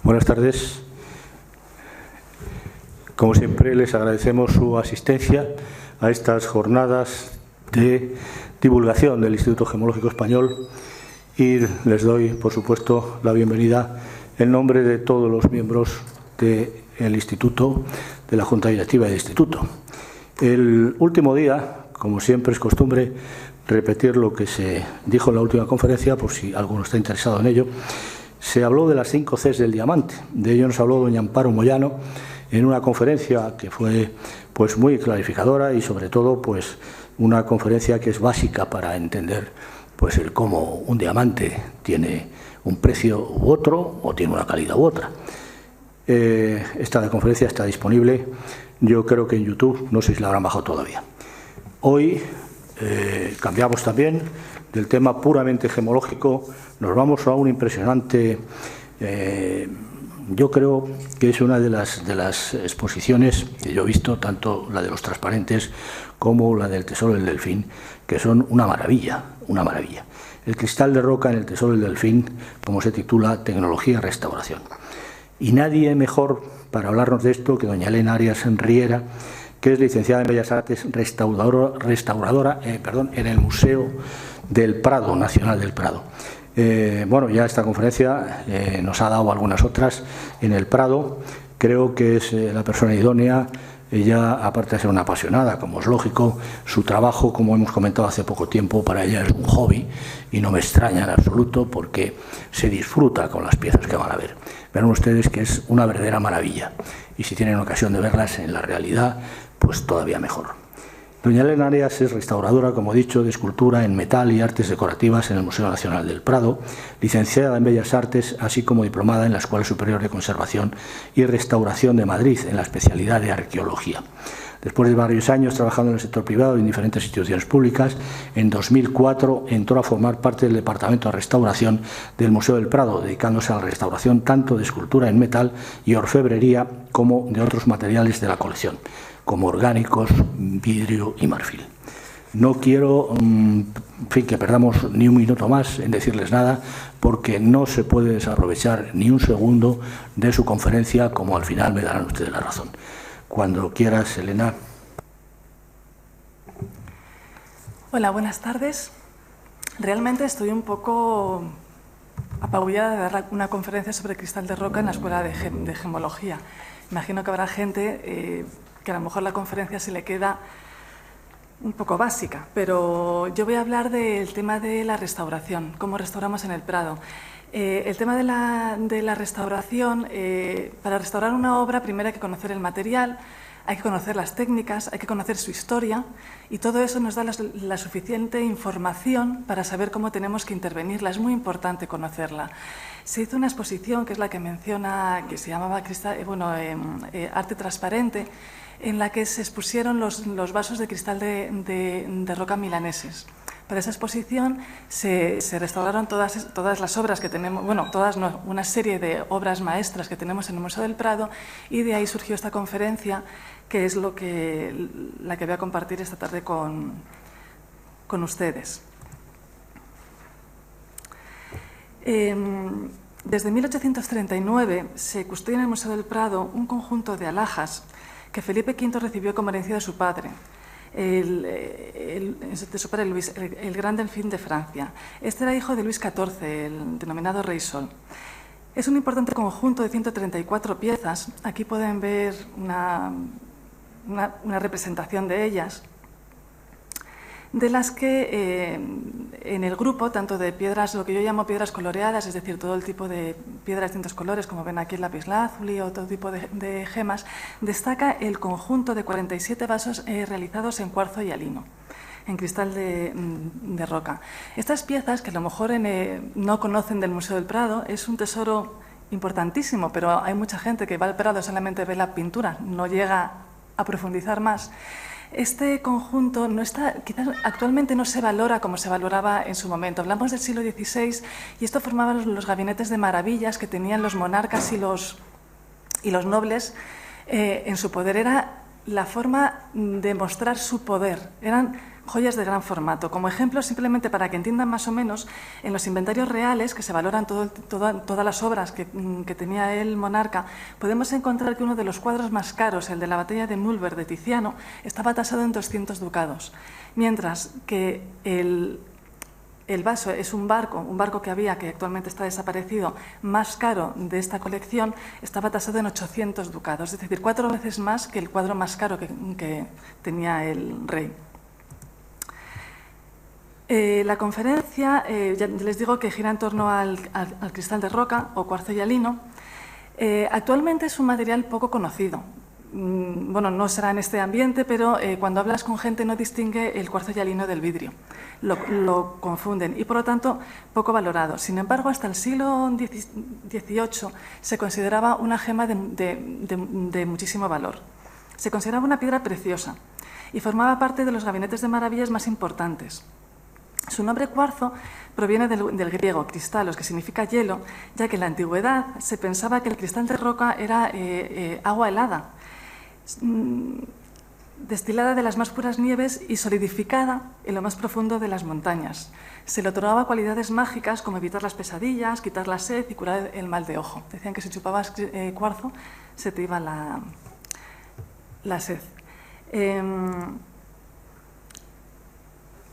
Buenas tardes. Como siempre, les agradecemos su asistencia a estas jornadas de divulgación del Instituto Gemológico Español y les doy, por supuesto, la bienvenida en nombre de todos los miembros del Instituto, de la Junta Directiva del Instituto. El último día, como siempre es costumbre, repetir lo que se dijo en la última conferencia, por si alguno está interesado en ello. Se habló de las 5 Cs del diamante. De ello nos habló doña Amparo Moyano en una conferencia que fue pues muy clarificadora y sobre todo pues una conferencia que es básica para entender pues el cómo un diamante tiene un precio u otro o tiene una calidad u otra. Esta conferencia está disponible, yo creo que en YouTube, no sé si la habrán bajado todavía. Hoy cambiamos también del tema puramente gemológico, nos vamos a un impresionante, yo creo que es una de las exposiciones que yo he visto, tanto la de los transparentes como la del Tesoro del Delfín, que son una maravilla, una maravilla. El cristal de roca en el Tesoro del Delfín, como se titula, Tecnología y Restauración. Y nadie mejor para hablarnos de esto que doña Elena Arias Riera, que es licenciada en Bellas Artes, restauradora en el Museo del Prado, Nacional del Prado. Bueno, ya esta conferencia nos ha dado algunas otras en el Prado. Creo que es la persona idónea. Ella, aparte de ser una apasionada, como es lógico, su trabajo, como hemos comentado hace poco tiempo, para ella es un hobby y no me extraña en absoluto porque se disfruta con las piezas que van a ver. Verán ustedes que es una verdadera maravilla y si tienen ocasión de verlas en la realidad, pues todavía mejor. Doña Elena Arias es restauradora, como he dicho, de escultura en metal y artes decorativas en el Museo Nacional del Prado, licenciada en Bellas Artes, así como diplomada en la Escuela Superior de Conservación y Restauración de Madrid, en la especialidad de arqueología. Después de varios años trabajando en el sector privado y en diferentes instituciones públicas, en 2004 entró a formar parte del Departamento de Restauración del Museo del Prado, dedicándose a la restauración tanto de escultura en metal y orfebrería como de otros materiales de la colección, como orgánicos, vidrio y marfil. No quiero en fin, que perdamos ni un minuto más en decirles nada, porque no se puede desaprovechar ni un segundo de su conferencia, como al final me darán ustedes la razón. Cuando quieras, Elena. Hola, buenas tardes. Realmente estoy un poco apabullada de dar una conferencia sobre cristal de roca en la Escuela de Gemología. Imagino que habrá gente que a lo mejor la conferencia se le queda un poco básica, pero yo voy a hablar del tema de la restauración, cómo restauramos en el Prado. El tema de la restauración, para restaurar una obra primero hay que conocer el material, hay que conocer las técnicas, hay que conocer su historia y todo eso nos da la suficiente información para saber cómo tenemos que intervenirla. Es muy importante conocerla. Se hizo una exposición, que es la que menciona, que se llamaba Arte Transparente, en la que se expusieron los vasos de cristal de roca milaneses. Para esa exposición se restauraron todas las obras que tenemos, bueno, todas no, una serie de obras maestras que tenemos en el Museo del Prado, y de ahí surgió esta conferencia, que es la que voy a compartir esta tarde con ustedes. Desde 1839 se custodia en el Museo del Prado un conjunto de alhajas que Felipe V recibió como herencia de su padre, el Gran Delfín de Francia. Este era hijo de Luis XIV, el denominado Rey Sol. Es un importante conjunto de 134 piezas. Aquí pueden ver una representación de ellas, de las que en el grupo, tanto de piedras, lo que yo llamo piedras coloreadas, es decir, todo el tipo de piedras de distintos colores, como ven aquí el lapislázuli o todo tipo de gemas, destaca el conjunto de 47 vasos realizados en cuarzo y alino, en cristal de roca. Estas piezas, que a lo mejor no conocen del Museo del Prado, es un tesoro importantísimo, pero hay mucha gente que va al Prado y solamente ve la pintura, no llega a profundizar más. Este conjunto quizás actualmente no se valora como se valoraba en su momento. Hablamos del siglo XVI y esto formaba los gabinetes de maravillas que tenían los monarcas y los nobles en su poder. Era la forma de mostrar su poder. Eran joyas de gran formato. Como ejemplo, simplemente para que entiendan más o menos, en los inventarios reales, que se valoran todas las obras que tenía el monarca, podemos encontrar que uno de los cuadros más caros, el de la batalla de Mühlberg de Tiziano, estaba tasado en 200 ducados, mientras que el vaso es un barco que había, que actualmente está desaparecido, más caro de esta colección, estaba tasado en 800 ducados, es decir, 4 veces más que el cuadro más caro que tenía el rey. La conferencia, ya les digo que gira en torno al cristal de roca o cuarzo hialino. Actualmente es un material poco conocido. Bueno, no será en este ambiente, pero cuando hablas con gente no distingue el cuarzo hialino del vidrio. Lo confunden y, por lo tanto, poco valorado. Sin embargo, hasta el siglo XVIII se consideraba una gema de muchísimo valor. Se consideraba una piedra preciosa y formaba parte de los gabinetes de maravillas más importantes. Su nombre cuarzo proviene del griego cristalos, que significa hielo, ya que en la antigüedad se pensaba que el cristal de roca era agua helada, destilada de las más puras nieves y solidificada en lo más profundo de las montañas. Se le otorgaba cualidades mágicas como evitar las pesadillas, quitar la sed y curar el mal de ojo. Decían que si chupabas cuarzo se te iba la sed.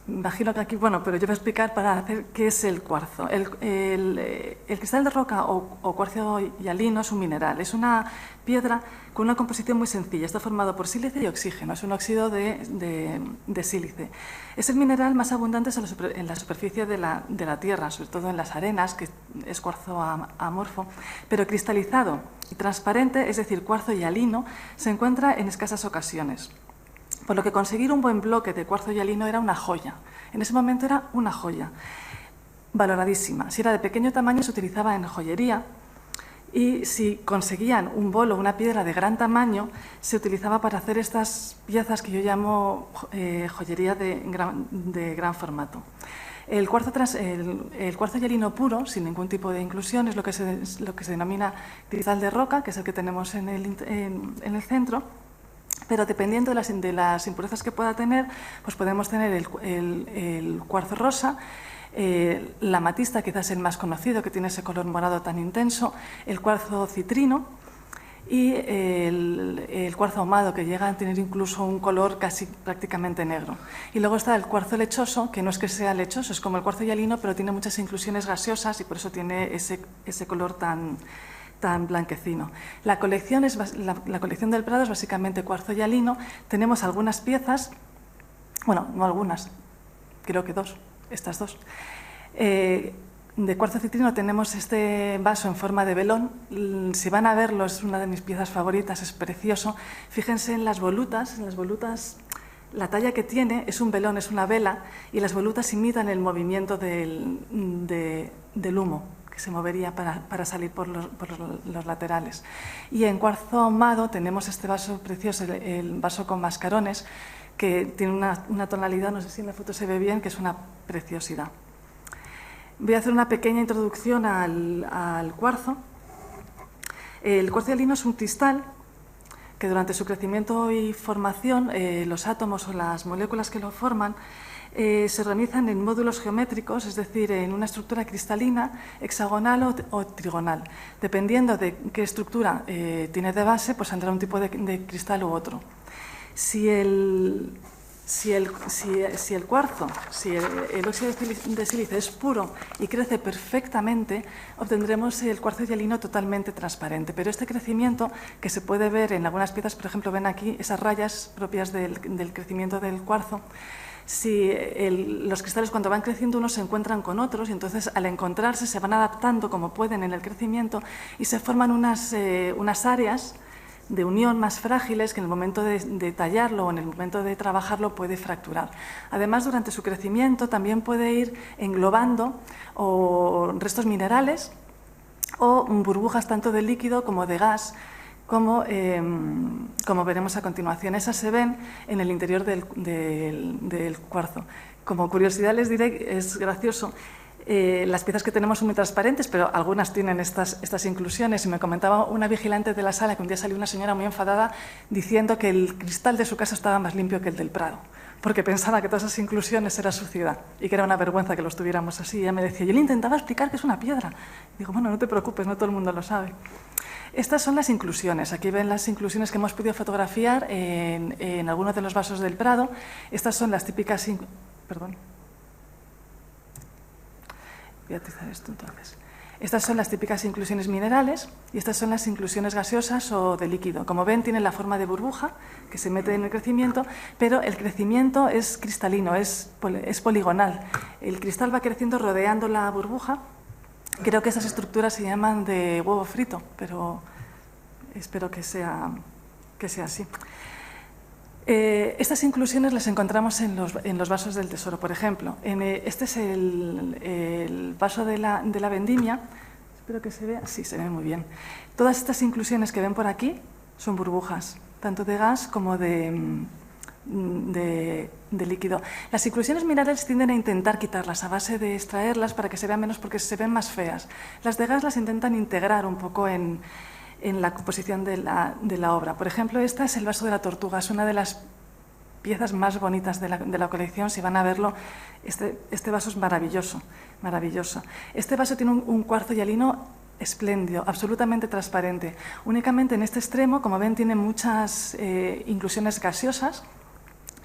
Imagino que aquí, bueno, pero yo voy a explicar para hacer qué es el cuarzo. El cristal de roca o cuarzo hialino es un mineral, es una piedra con una composición muy sencilla. Está formado por sílice y oxígeno, es un óxido de sílice. Es el mineral más abundante en la superficie de la Tierra, sobre todo en las arenas, que es cuarzo amorfo, pero cristalizado y transparente, es decir, cuarzo hialino, se encuentra en escasas ocasiones. Por lo que conseguir un buen bloque de cuarzo hialino era una joya. En ese momento era una joya, valoradísima. Si era de pequeño tamaño se utilizaba en joyería y si conseguían un bolo, una piedra de gran tamaño, se utilizaba para hacer estas piezas que yo llamo joyería de gran formato. El cuarzo hialino puro, sin ningún tipo de inclusión, es lo que se denomina cristal de roca, que es el que tenemos en el centro. Pero dependiendo de las impurezas que pueda tener, pues podemos tener el cuarzo rosa, la amatista, quizás el más conocido, que tiene ese color morado tan intenso, el cuarzo citrino y el cuarzo ahumado, que llega a tener incluso un color casi prácticamente negro. Y luego está el cuarzo lechoso, que no es que sea lechoso, es como el cuarzo hialino, pero tiene muchas inclusiones gaseosas y por eso tiene ese color tan blanquecino. La colección del Prado es básicamente cuarzo hialino. Tenemos algunas piezas, bueno, no algunas, creo que estas dos. De cuarzo citrino tenemos este vaso en forma de velón. Si van a verlo, es una de mis piezas favoritas, es precioso. Fíjense en las volutas. La talla que tiene es un velón, es una vela, y las volutas imitan el movimiento del humo que se movería para salir por los laterales. Y en cuarzo ahumado tenemos este vaso precioso, el vaso con mascarones, que tiene una tonalidad, no sé si en la foto se ve bien, que es una preciosidad. Voy a hacer una pequeña introducción al cuarzo. El cuarzo hialino es un cristal que durante su crecimiento y formación, los átomos o las moléculas que lo forman se organizan en módulos geométricos, es decir, en una estructura cristalina, hexagonal o trigonal. Dependiendo de qué estructura tiene de base, pues tendrá un tipo de cristal u otro. Si el óxido de sílice es puro y crece perfectamente, obtendremos el cuarzo hialino totalmente transparente. Pero este crecimiento, que se puede ver en algunas piezas, por ejemplo, ven aquí esas rayas propias del crecimiento del cuarzo. Si los cristales, cuando van creciendo, unos se encuentran con otros y entonces al encontrarse se van adaptando como pueden en el crecimiento y se forman unas áreas de unión más frágiles que en el momento de tallarlo o en el momento de trabajarlo puede fracturar. Además, durante su crecimiento también puede ir englobando restos minerales o burbujas tanto de líquido como de gas, como veremos a continuación. Esas se ven en el interior del cuarzo. Como curiosidad les diré, es gracioso, Las piezas que tenemos son muy transparentes, pero algunas tienen estas inclusiones. Y me comentaba una vigilante de la sala que un día salió una señora muy enfadada diciendo que el cristal de su casa estaba más limpio que el del Prado, porque pensaba que todas esas inclusiones era suciedad y que era una vergüenza que los tuviéramos así. Y ella me decía, yo le intentaba explicar que es una piedra. Y digo, bueno, no te preocupes, no todo el mundo lo sabe. Estas son las inclusiones. Aquí ven las inclusiones que hemos podido fotografiar en algunos de los vasos del Prado. Estas son las típicas... Perdón. Voy a utilizar esto entonces. Estas son las típicas inclusiones minerales y estas son las inclusiones gaseosas o de líquido. Como ven, tienen la forma de burbuja que se mete en el crecimiento, pero el crecimiento es cristalino, es poligonal. El cristal va creciendo rodeando la burbuja. Creo que esas estructuras se llaman de huevo frito, pero espero que sea así. Estas inclusiones las encontramos en los vasos del tesoro. Por ejemplo, este es el vaso de la vendimia. Espero que se vea. Sí, se ve muy bien. Todas estas inclusiones que ven por aquí son burbujas, tanto de gas como de líquido. Las inclusiones minerales tienden a intentar quitarlas a base de extraerlas para que se vean menos porque se ven más feas. Las de gas las intentan integrar un poco en la composición de la obra. Por ejemplo, esta es el vaso de la tortuga, es una de las piezas más bonitas de la colección. Si van a verlo, este vaso es maravilloso, maravilloso. Este vaso tiene un cuarzo hialino espléndido, absolutamente transparente. Únicamente en este extremo, como ven, tiene muchas inclusiones gaseosas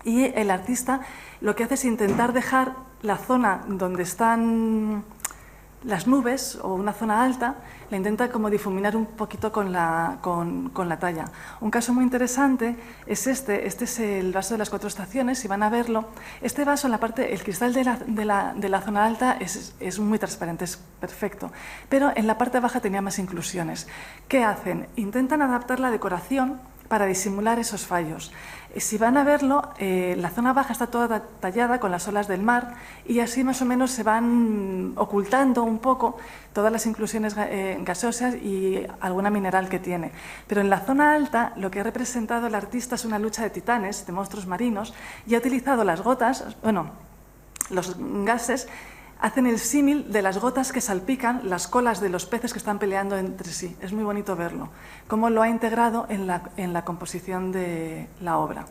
y el artista lo que hace es intentar dejar la zona donde están las nubes o una zona alta, la intenta como difuminar un poquito con la talla. Un caso muy interesante es este es el vaso de las 4 estaciones. Si van a verlo, este vaso, en la parte, el cristal de la zona alta es muy transparente, es perfecto, pero en la parte baja tenía más inclusiones. ¿Qué hacen? Intentan adaptar la decoración para disimular esos fallos. Si van a verlo, la zona baja está toda tallada con las olas del mar y así más o menos se van ocultando un poco todas las inclusiones gaseosas y alguna mineral que tiene. Pero en la zona alta lo que ha representado el artista es una lucha de titanes, de monstruos marinos, y ha utilizado las gotas, bueno, los gases, hacen el símil de las gotas que salpican las colas de los peces que están peleando entre sí. Es muy bonito verlo, cómo lo ha integrado en la composición de la obra.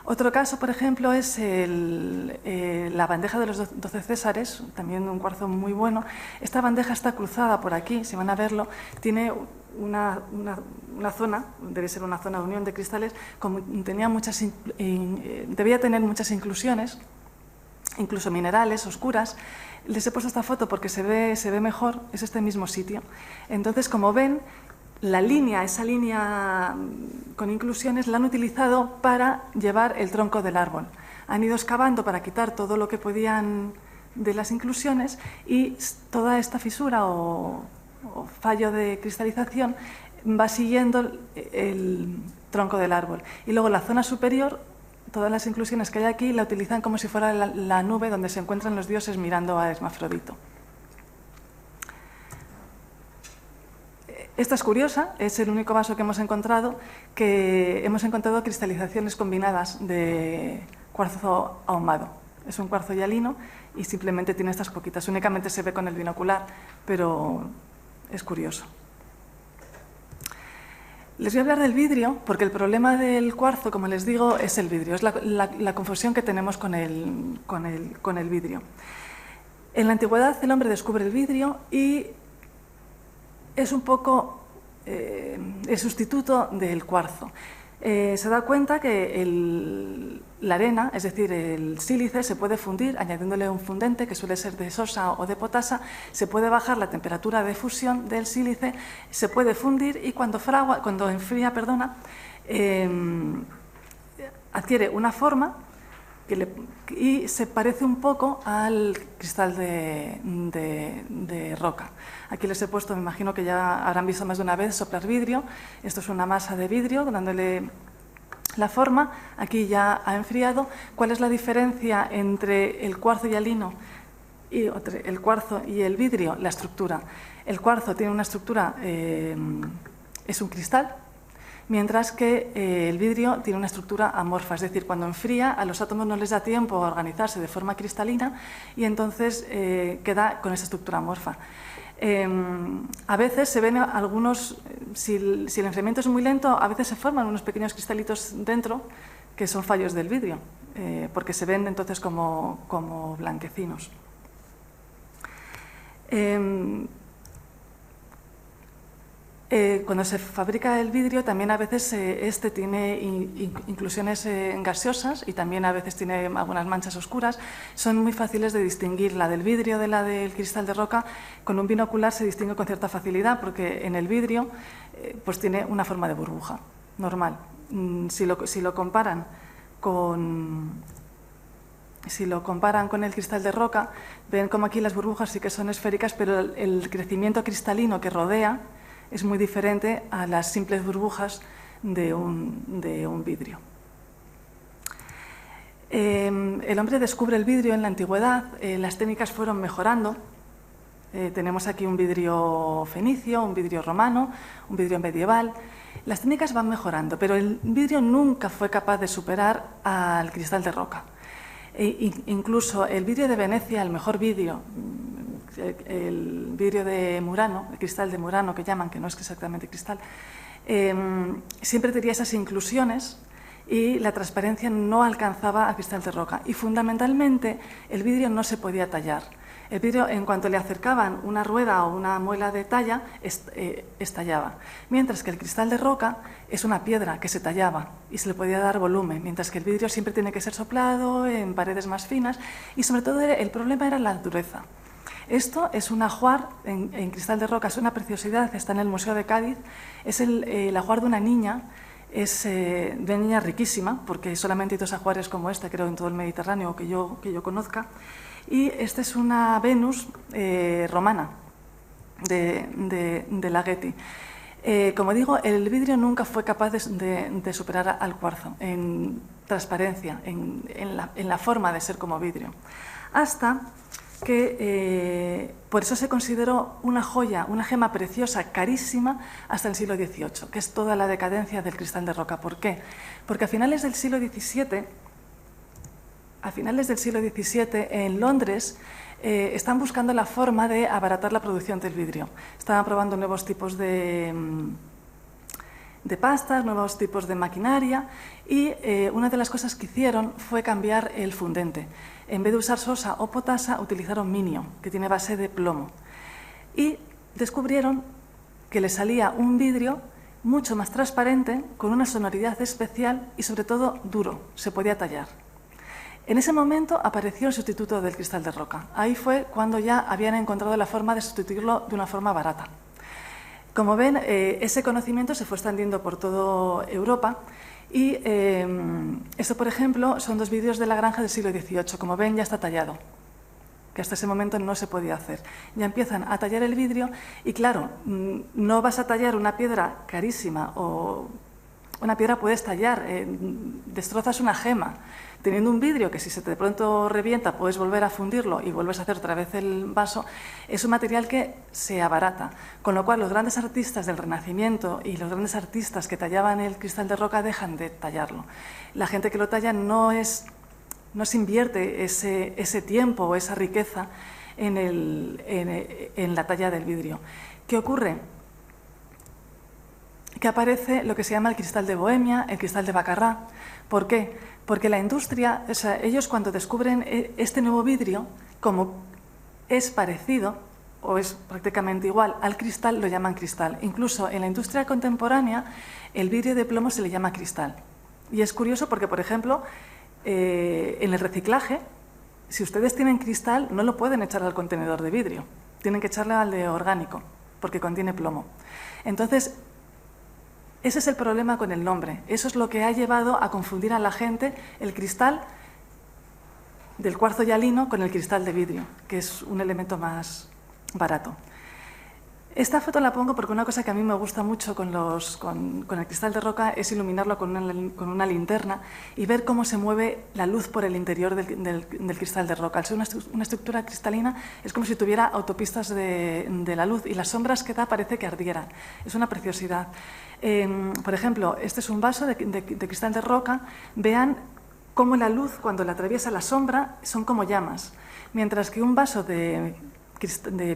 Otro caso, por ejemplo, es la bandeja de los 12 Césares, también un cuarzo muy bueno. Esta bandeja está cruzada por aquí, si van a verlo, tiene una zona, debe ser una zona de unión de cristales, debía tener muchas inclusiones, incluso minerales, oscuras. Les he puesto esta foto porque se ve mejor, es este mismo sitio. Entonces, como ven, esa línea con inclusiones la han utilizado para llevar el tronco del árbol. Han ido excavando para quitar todo lo que podían de las inclusiones y toda esta fisura o fallo de cristalización va siguiendo el tronco del árbol. Y luego la zona superior, todas las inclusiones que hay aquí la utilizan como si fuera la nube donde se encuentran los dioses mirando a Hermafrodito. Esta es curiosa, es el único vaso que hemos encontrado cristalizaciones combinadas de cuarzo ahumado. Es un cuarzo hialino y simplemente tiene estas poquitas. Únicamente se ve con el binocular, pero es curioso. Les voy a hablar del vidrio, porque el problema del cuarzo, como les digo, es el vidrio. Es la confusión que tenemos con el vidrio. En la antigüedad el hombre descubre el vidrio y es un poco el sustituto del cuarzo. Se da cuenta que la arena, es decir, el sílice, se puede fundir añadiéndole un fundente que suele ser de sosa o de potasa. Se puede bajar la temperatura de fusión del sílice, se puede fundir y cuando enfría, adquiere una forma y se parece un poco al cristal de roca. Aquí les he puesto, me imagino que ya habrán visto más de una vez, soplar vidrio. Esto es una masa de vidrio dándole la forma. Aquí ya ha enfriado. ¿Cuál es la diferencia entre el cuarzo hialino y el cuarzo y el vidrio? La estructura. El cuarzo tiene una estructura, es un cristal, mientras que el vidrio tiene una estructura amorfa, es decir, cuando enfría a los átomos no les da tiempo a organizarse de forma cristalina y entonces queda con esa estructura amorfa. A veces se ven algunos, si el enfriamiento es muy lento, a veces se forman unos pequeños cristalitos dentro que son fallos del vidrio, porque se ven entonces como blanquecinos. Cuando se fabrica el vidrio también a veces este tiene inclusiones gaseosas y también a veces tiene algunas manchas oscuras. Son muy fáciles de distinguir la del vidrio de la del cristal de roca. Con un binocular se distingue con cierta facilidad porque en el vidrio pues tiene una forma de burbuja normal. Si lo comparan con el cristal de roca, ven como aquí las burbujas sí que son esféricas, pero el crecimiento cristalino que rodea es muy diferente a las simples burbujas de un vidrio. El hombre descubre el vidrio en la antigüedad, las técnicas fueron mejorando. Tenemos aquí un vidrio fenicio, un vidrio romano, un vidrio medieval. Las técnicas van mejorando, pero el vidrio nunca fue capaz de superar al cristal de roca. Incluso el vidrio de Venecia, el mejor vidrio, el vidrio de Murano, el cristal de Murano que llaman, que no es exactamente cristal, siempre tenía esas inclusiones y la transparencia no alcanzaba al cristal de roca. Y fundamentalmente el vidrio no se podía tallar. El vidrio, en cuanto le acercaban una rueda o una muela de talla, estallaba. Mientras que el cristal de roca es una piedra que se tallaba y se le podía dar volumen, mientras que el vidrio siempre tiene que ser soplado en paredes más finas y sobre todo el problema era la dureza. Esto es un ajuar en cristal de roca, es una preciosidad, está en el Museo de Cádiz, es el ajuar de una niña, es de una niña riquísima, porque solamente hay 2 ajuares como este, creo, en todo el Mediterráneo que yo conozca, y esta es una Venus romana de la Getty. Como digo, el vidrio nunca fue capaz de superar al cuarzo en transparencia, en la forma de ser como vidrio, hasta que por eso se consideró una joya, una gema preciosa, carísima, hasta el siglo XVIII, que es toda la decadencia del cristal de roca. ¿Por qué? Porque a finales del siglo XVII, en Londres, están buscando la forma de abaratar la producción del vidrio. Estaban probando nuevos tipos de pastas, nuevos tipos de maquinaria y una de las cosas que hicieron fue cambiar el fundente. En vez de usar sosa o potasa, utilizaron minio, que tiene base de plomo. Y descubrieron que le salía un vidrio mucho más transparente, con una sonoridad especial y sobre todo duro, se podía tallar. En ese momento apareció el sustituto del cristal de roca. Ahí fue cuando ya habían encontrado la forma de sustituirlo de una forma barata. Como ven, ese conocimiento se fue extendiendo por toda Europa y esto, por ejemplo, son 2 vidrios de la granja del siglo XVIII. Como ven, ya está tallado, que hasta ese momento no se podía hacer. Ya empiezan a tallar el vidrio y, claro, no vas a tallar una piedra carísima o una piedra puedes tallar, destrozas una gema. Teniendo un vidrio que si se de pronto revienta puedes volver a fundirlo y vuelves a hacer otra vez el vaso, es un material que se abarata. Con lo cual los grandes artistas del Renacimiento y los grandes artistas que tallaban el cristal de roca dejan de tallarlo. La gente que lo talla no se invierte ese tiempo o esa riqueza en la talla del vidrio. ¿Qué ocurre? Que aparece lo que se llama el cristal de Bohemia, el cristal de Baccarat. ¿Por qué? Porque la industria, o sea, ellos cuando descubren este nuevo vidrio, como es parecido o es prácticamente igual al cristal, lo llaman cristal. Incluso en la industria contemporánea, el vidrio de plomo se le llama cristal. Y es curioso porque, por ejemplo, en el reciclaje, si ustedes tienen cristal, no lo pueden echar al contenedor de vidrio, tienen que echarle al de orgánico, porque contiene plomo. Entonces, ese es el problema con el nombre. Eso es lo que ha llevado a confundir a la gente el cristal del cuarzo hialino con el cristal de vidrio, que es un elemento más barato. Esta foto la pongo porque una cosa que a mí me gusta mucho con el cristal de roca es iluminarlo con una linterna y ver cómo se mueve la luz por el interior del cristal de roca. Al ser una estructura cristalina es como si tuviera autopistas de la luz y las sombras que da parece que ardieran. Es una preciosidad. Por ejemplo, este es un vaso de cristal de roca. Vean cómo la luz, cuando la atraviesa la sombra, son como llamas. Mientras que un vaso de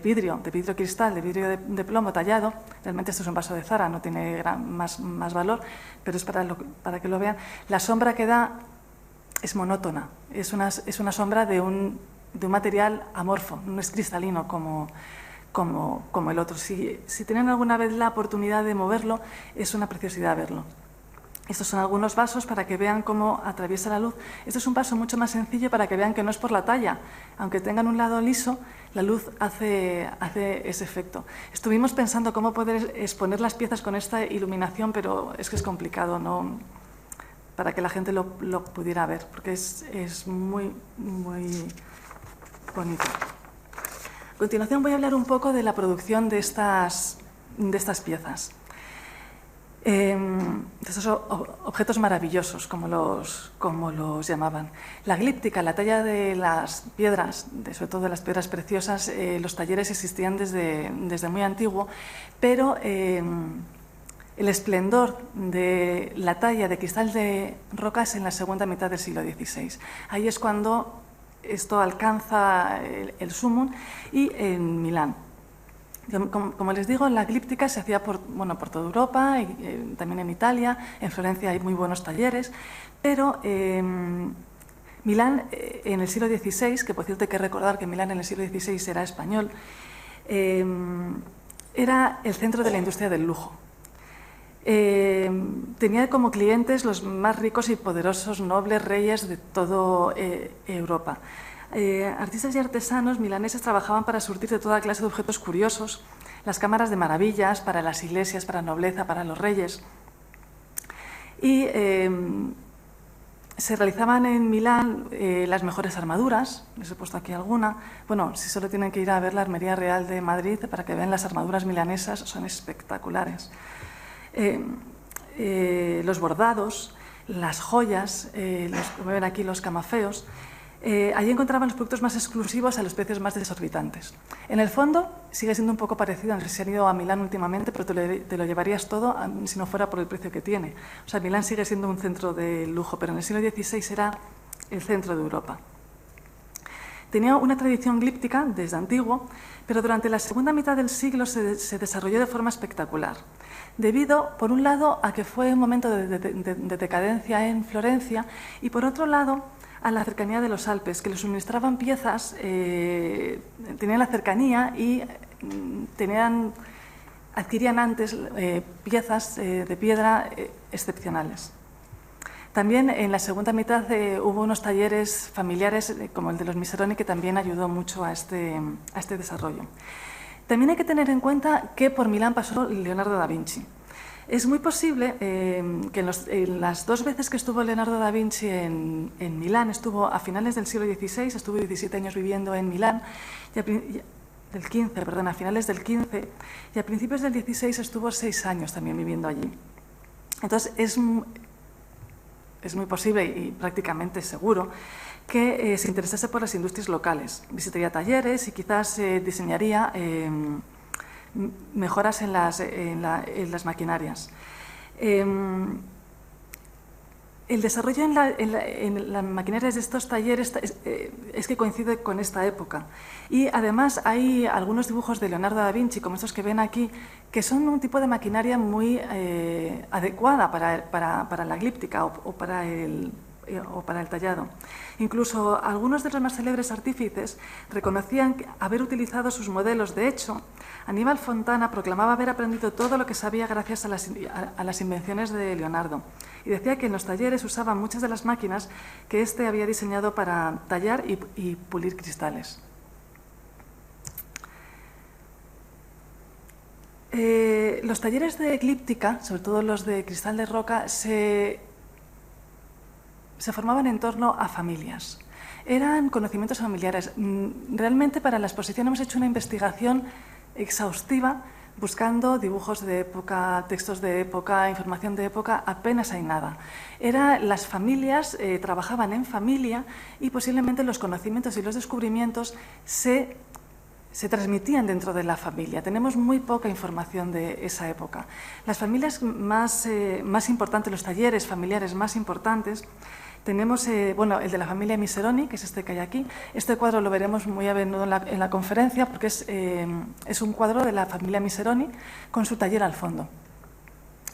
vidrio cristal, de vidrio de plomo tallado, realmente esto es un vaso de Zara, no tiene más valor, pero es para que lo vean, la sombra que da es monótona, es una sombra de un material amorfo, no es cristalino como el otro. Si tienen alguna vez la oportunidad de moverlo, es una preciosidad verlo. Estos son algunos vasos para que vean cómo atraviesa la luz. Este es un vaso mucho más sencillo para que vean que no es por la talla. Aunque tengan un lado liso, la luz hace ese efecto. Estuvimos pensando cómo poder exponer las piezas con esta iluminación, pero es que es complicado, ¿no? Para que la gente lo pudiera ver, porque es muy, muy bonito. A continuación voy a hablar un poco de la producción de estas piezas. Estos objetos maravillosos, como los llamaban. La glíptica, la talla de las piedras, sobre todo de las piedras preciosas, los talleres existían desde muy antiguo, pero el esplendor de la talla de cristal de roca es en la segunda mitad del siglo XVI. Ahí es cuando esto alcanza el sumum, y en Milán. Como les digo, la glíptica se hacía por toda Europa, y también en Italia. En Florencia hay muy buenos talleres, pero Milán en el siglo XVI, que por cierto hay que recordar que Milán en el siglo XVI era español, era el centro de la industria del lujo. Tenía como clientes los más ricos y poderosos nobles reyes de toda Europa. Artistas y artesanos milaneses trabajaban para surtir de toda clase de objetos curiosos, las cámaras de maravillas, para las iglesias, para la nobleza, para los reyes. Y se realizaban en Milán las mejores armaduras. Les he puesto aquí alguna. Bueno, si solo tienen que ir a ver la Armería Real de Madrid para que vean las armaduras milanesas, son espectaculares. Los bordados, las joyas, como ven aquí, los camafeos. Allí encontraban los productos más exclusivos a los precios más desorbitantes. En el fondo sigue siendo un poco parecido, no sé si han ido a Milán últimamente, pero te lo llevarías todo si no fuera por el precio que tiene. O sea, Milán sigue siendo un centro de lujo, pero en el siglo XVI era el centro de Europa. Tenía una tradición glíptica desde antiguo, pero durante la segunda mitad del siglo se desarrolló de forma espectacular, debido, por un lado, a que fue un momento de decadencia en Florencia, y por otro lado, a la cercanía de los Alpes, que les suministraban piezas, tenían la cercanía y adquirían antes piezas de piedra excepcionales. También en la segunda mitad hubo unos talleres familiares, como el de los Miseroni, que también ayudó mucho a este desarrollo. También hay que tener en cuenta que por Milán pasó Leonardo da Vinci. Es muy posible que en las dos veces que estuvo Leonardo da Vinci en Milán, estuvo a finales del siglo XVI, estuvo 17 años viviendo en Milán, a finales del XV, y a principios del XVI estuvo 6 años también viviendo allí. Entonces es muy posible y prácticamente seguro que se interesase por las industrias locales, visitaría talleres y quizás diseñaría mejoras en las maquinarias. El desarrollo en las maquinarias de estos talleres es que coincide con esta época. Y además hay algunos dibujos de Leonardo da Vinci, como estos que ven aquí, que son un tipo de maquinaria muy adecuada para la glíptica o para el tallado. Incluso algunos de los más célebres artífices reconocían haber utilizado sus modelos. De hecho, Aníbal Fontana proclamaba haber aprendido todo lo que sabía gracias a las invenciones de Leonardo, y decía que en los talleres usaban muchas de las máquinas que éste había diseñado para tallar y pulir cristales. Los talleres de glíptica, sobre todo los de cristal de roca, se formaban en torno a familias. Eran conocimientos familiares. Realmente para la exposición hemos hecho una investigación exhaustiva buscando dibujos de época, textos de época, información de época, apenas hay nada. Las familias trabajaban en familia y posiblemente los conocimientos y los descubrimientos se transmitían dentro de la familia. Tenemos muy poca información de esa época. Las familias más importantes, los talleres familiares más importantes, tenemos el de la familia Miseroni, que es este que hay aquí. Este cuadro lo veremos muy a menudo en la conferencia porque es un cuadro de la familia Miseroni con su taller al fondo.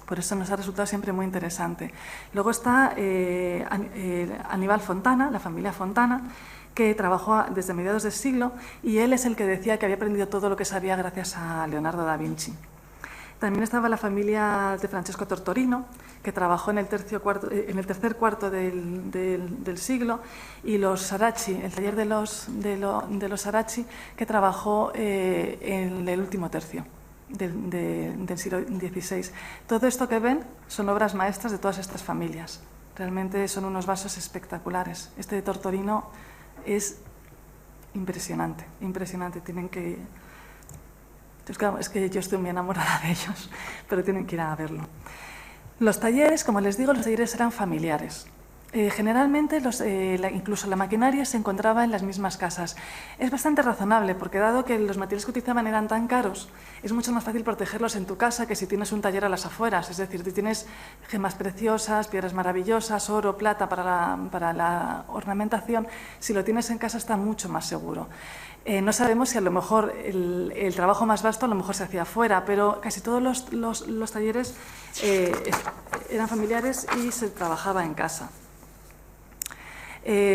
Por eso nos ha resultado siempre muy interesante. Luego está Aníbal Fontana, la familia Fontana, que trabajó desde mediados del siglo y él es el que decía que había aprendido todo lo que sabía gracias a Leonardo da Vinci. También estaba la familia de Francesco Tortorino, que trabajó en el tercer cuarto del siglo, y los Saracchi, el taller de los Saracchi, que trabajó en el último tercio del siglo XVI. Todo esto que ven son obras maestras de todas estas familias. Realmente son unos vasos espectaculares. Este de Tortorino es impresionante, impresionante. Tienen que... Es que yo estoy muy enamorada de ellos, pero tienen que ir a verlo. Los talleres, como les digo, los talleres eran familiares. Generalmente, incluso la maquinaria se encontraba en las mismas casas. Es bastante razonable, porque dado que los materiales que utilizaban eran tan caros, es mucho más fácil protegerlos en tu casa que si tienes un taller a las afueras. Es decir, si tienes gemas preciosas, piedras maravillosas, oro, plata para la ornamentación, si lo tienes en casa está mucho más seguro. No sabemos si a lo mejor el trabajo más vasto a lo mejor se hacía afuera, pero casi todos los talleres eran familiares y se trabajaba en casa. Este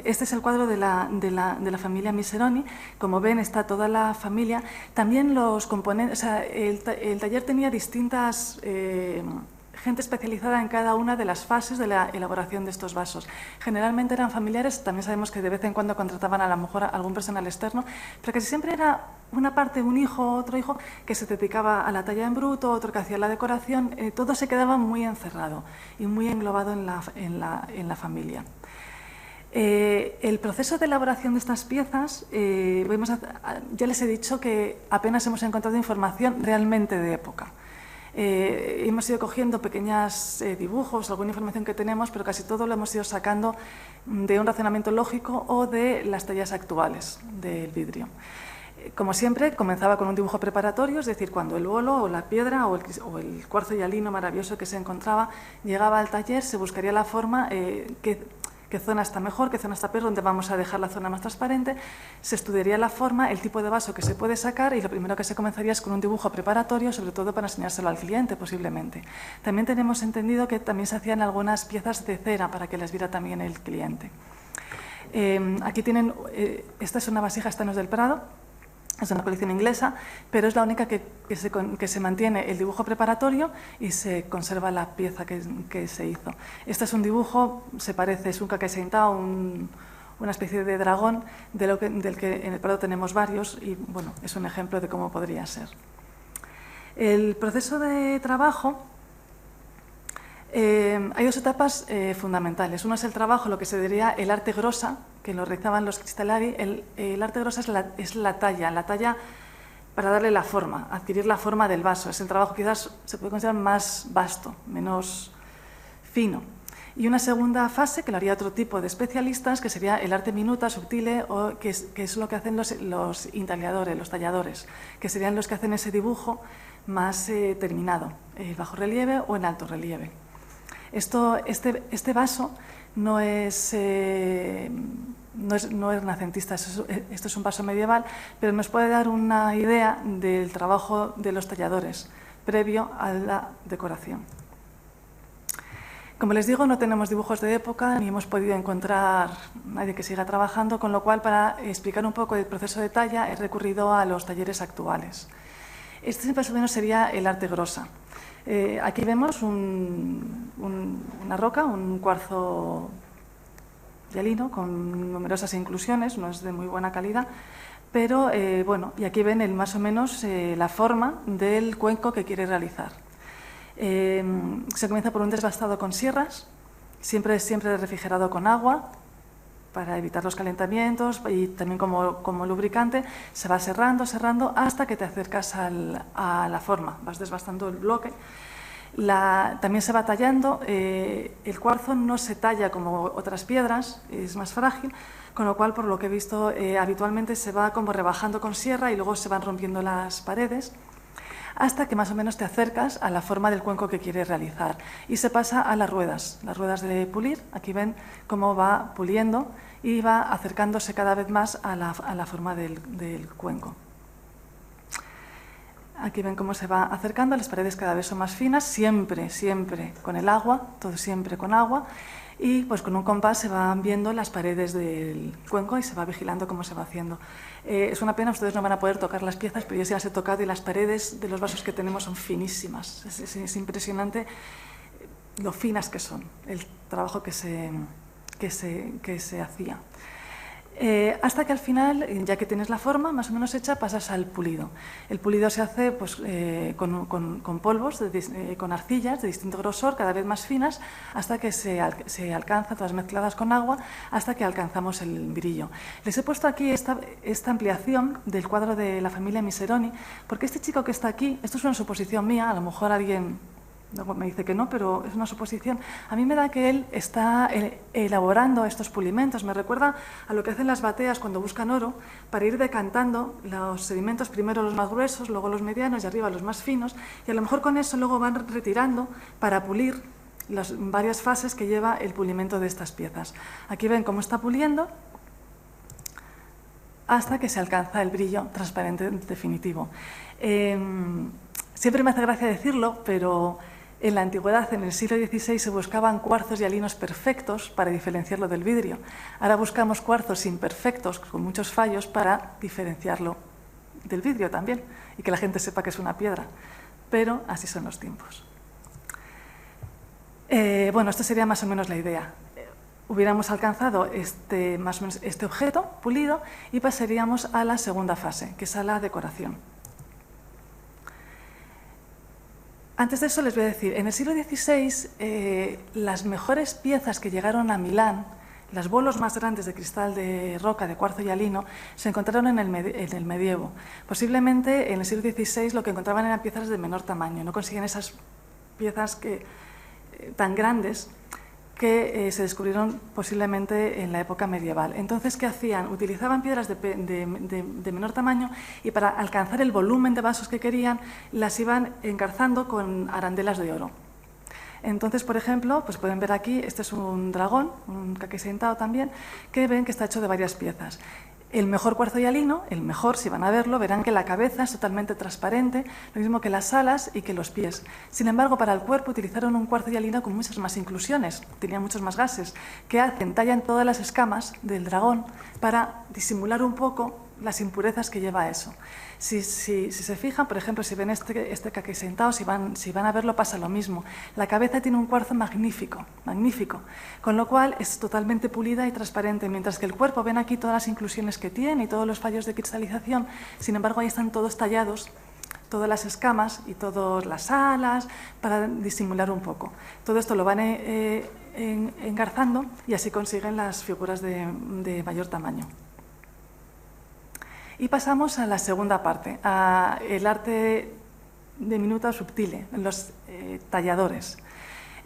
es el cuadro de la familia Miseroni. Como ven, está toda la familia. También los componentes, o sea, el taller tenía distintas gente especializada en cada una de las fases de la elaboración de estos vasos. Generalmente eran familiares, también sabemos que de vez en cuando contrataban a lo mejor a algún personal externo, pero casi siempre era una parte, un hijo, otro hijo, que se dedicaba a la talla en bruto, otro que hacía la decoración, todo se quedaba muy encerrado y muy englobado en la familia. El proceso de elaboración de estas piezas, ya les he dicho que apenas hemos encontrado información realmente de época. Hemos ido cogiendo pequeños dibujos, alguna información que tenemos, pero casi todo lo hemos ido sacando de un razonamiento lógico o de las tallas actuales del vidrio. Como siempre, comenzaba con un dibujo preparatorio, es decir, cuando el bolo o la piedra o el cuarzo hialino maravilloso que se encontraba llegaba al taller, se buscaría la forma qué zona está mejor, qué zona está peor, dónde vamos a dejar la zona más transparente. Se estudiaría la forma, el tipo de vaso que se puede sacar y lo primero que se comenzaría es con un dibujo preparatorio, sobre todo para enseñárselo al cliente posiblemente. También tenemos entendido que también se hacían algunas piezas de cera para que las viera también el cliente. Aquí tienen, esta es una vasija, esta no es del Prado, es una colección inglesa, pero es la única que se mantiene el dibujo preparatorio y se conserva la pieza que se hizo. Este es un dibujo, se parece, es un caqueseintao, una especie de dragón, del que en el Prado tenemos varios y bueno, es un ejemplo de cómo podría ser. El proceso de trabajo, hay dos etapas fundamentales. Uno es el trabajo, lo que se diría el arte grossa, que lo realizaban los cristalari. El arte grossa es la talla para darle la forma, adquirir la forma del vaso. Es el trabajo quizás se puede considerar más vasto, menos fino. Y una segunda fase, que lo haría otro tipo de especialistas, que sería el arte minuta, subtile, o que es lo que hacen los intagliadores, los talladores, que serían los que hacen ese dibujo más terminado, bajo relieve o en alto relieve. Este vaso no es renacentista, esto es un vaso medieval, pero nos puede dar una idea del trabajo de los talladores previo a la decoración. Como les digo, no tenemos dibujos de época ni hemos podido encontrar nadie que siga trabajando, con lo cual para explicar un poco el proceso de talla he recurrido a los talleres actuales. Este más o menos sería el arte grossa. Aquí vemos una roca, un cuarzo hialino con numerosas inclusiones, no es de muy buena calidad, pero bueno, y aquí ven más o menos la forma del cuenco que quiere realizar. Se comienza por un desbastado con sierras, siempre refrigerado con agua, para evitar los calentamientos y también como lubricante, se va cerrando hasta que te acercas a la forma, vas desbastando el bloque. También se va tallando, el cuarzo no se talla como otras piedras, es más frágil, con lo cual, por lo que he visto, habitualmente se va como rebajando con sierra y luego se van rompiendo las paredes, hasta que más o menos te acercas a la forma del cuenco que quieres realizar. Y se pasa a las ruedas de pulir. Aquí ven cómo va puliendo y va acercándose cada vez más a la forma del cuenco. Aquí ven cómo se va acercando, las paredes cada vez son más finas, siempre con el agua, todo siempre con agua. Y pues con un compás se van viendo las paredes del cuenco y se va vigilando cómo se va haciendo. Es una pena, ustedes no van a poder tocar las piezas, pero yo sí las he tocado y las paredes de los vasos que tenemos son finísimas. Es impresionante lo finas que son, el trabajo que se hacía. Hasta que al final, ya que tienes la forma más o menos hecha, pasas al pulido. El pulido se hace pues, con polvos, con arcillas de distinto grosor, cada vez más finas, hasta que se alcanza, todas mezcladas con agua, hasta que alcanzamos el brillo. Les he puesto aquí esta ampliación del cuadro de la familia Miseroni, porque este chico que está aquí, esto es una suposición mía, a lo mejor alguien me dice que no, pero es una suposición. A mí me da que él está elaborando estos pulimentos. Me recuerda a lo que hacen las bateas cuando buscan oro, para ir decantando los sedimentos, primero los más gruesos, luego los medianos y arriba los más finos, y a lo mejor con eso luego van retirando para pulir las varias fases que lleva el pulimento de estas piezas. Aquí ven cómo está puliendo hasta que se alcanza el brillo transparente definitivo. Siempre me hace gracia decirlo, pero en la antigüedad, en el siglo XVI, se buscaban cuarzos y halinos perfectos para diferenciarlo del vidrio. Ahora buscamos cuarzos imperfectos, con muchos fallos, para diferenciarlo del vidrio también, y que la gente sepa que es una piedra. Pero así son los tiempos. Bueno, esto sería más o menos la idea. Hubiéramos alcanzado más o menos este objeto pulido y pasaríamos a la segunda fase, que es a la decoración. Antes de eso les voy a decir, en el siglo XVI las mejores piezas que llegaron a Milán, los bolos más grandes de cristal de roca, de cuarzo y halino, se encontraron en el medievo. Posiblemente en el siglo XVI lo que encontraban eran piezas de menor tamaño, no consiguen esas piezas tan grandes que se descubrieron posiblemente en la época medieval. Entonces, ¿qué hacían? Utilizaban piedras de menor tamaño y para alcanzar el volumen de vasos que querían, las iban engarzando con arandelas de oro. Entonces, por ejemplo, pues pueden ver aquí, este es un dragón, un kakesentao también, que ven que está hecho de varias piezas. El mejor cuarzo y halino, el mejor, si van a verlo, verán que la cabeza es totalmente transparente, lo mismo que las alas y que los pies. Sin embargo, para el cuerpo utilizaron un cuarzo y halino con muchas más inclusiones, tenía muchos más gases, que tallan todas las escamas del dragón para disimular un poco las impurezas que lleva eso. Si se fijan, por ejemplo, si ven este kakesentao, si van a verlo pasa lo mismo. La cabeza tiene un cuarzo magnífico, con lo cual es totalmente pulida y transparente, mientras que el cuerpo, ven aquí todas las inclusiones que tiene y todos los fallos de cristalización, sin embargo ahí están todos tallados, todas las escamas y todas las alas, para disimular un poco. Todo esto lo van engarzando y así consiguen las figuras de mayor tamaño. Y pasamos a la segunda parte, al arte de minuta subtile, los talladores.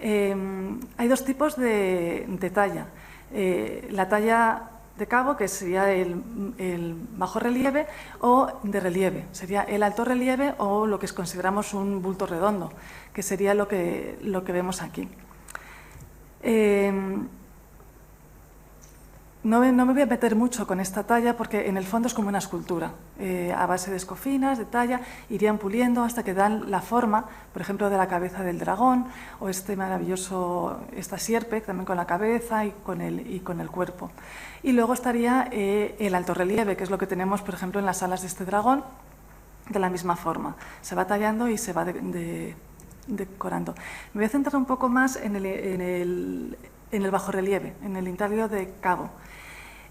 Hay dos tipos de talla. La talla de cabo, que sería el bajo relieve, o de relieve, sería el alto relieve o lo que consideramos un bulto redondo, que sería lo que vemos aquí. No me voy a meter mucho con esta talla porque en el fondo es como una escultura. A base de escofinas, de talla, irían puliendo hasta que dan la forma, por ejemplo, de la cabeza del dragón o esta sierpe también con la cabeza y con el cuerpo. Y luego estaría el alto relieve, que es lo que tenemos, por ejemplo, en las alas de este dragón, de la misma forma. Se va tallando y se va decorando. Me voy a centrar un poco más en el bajorrelieve, en el intaglio de cabo.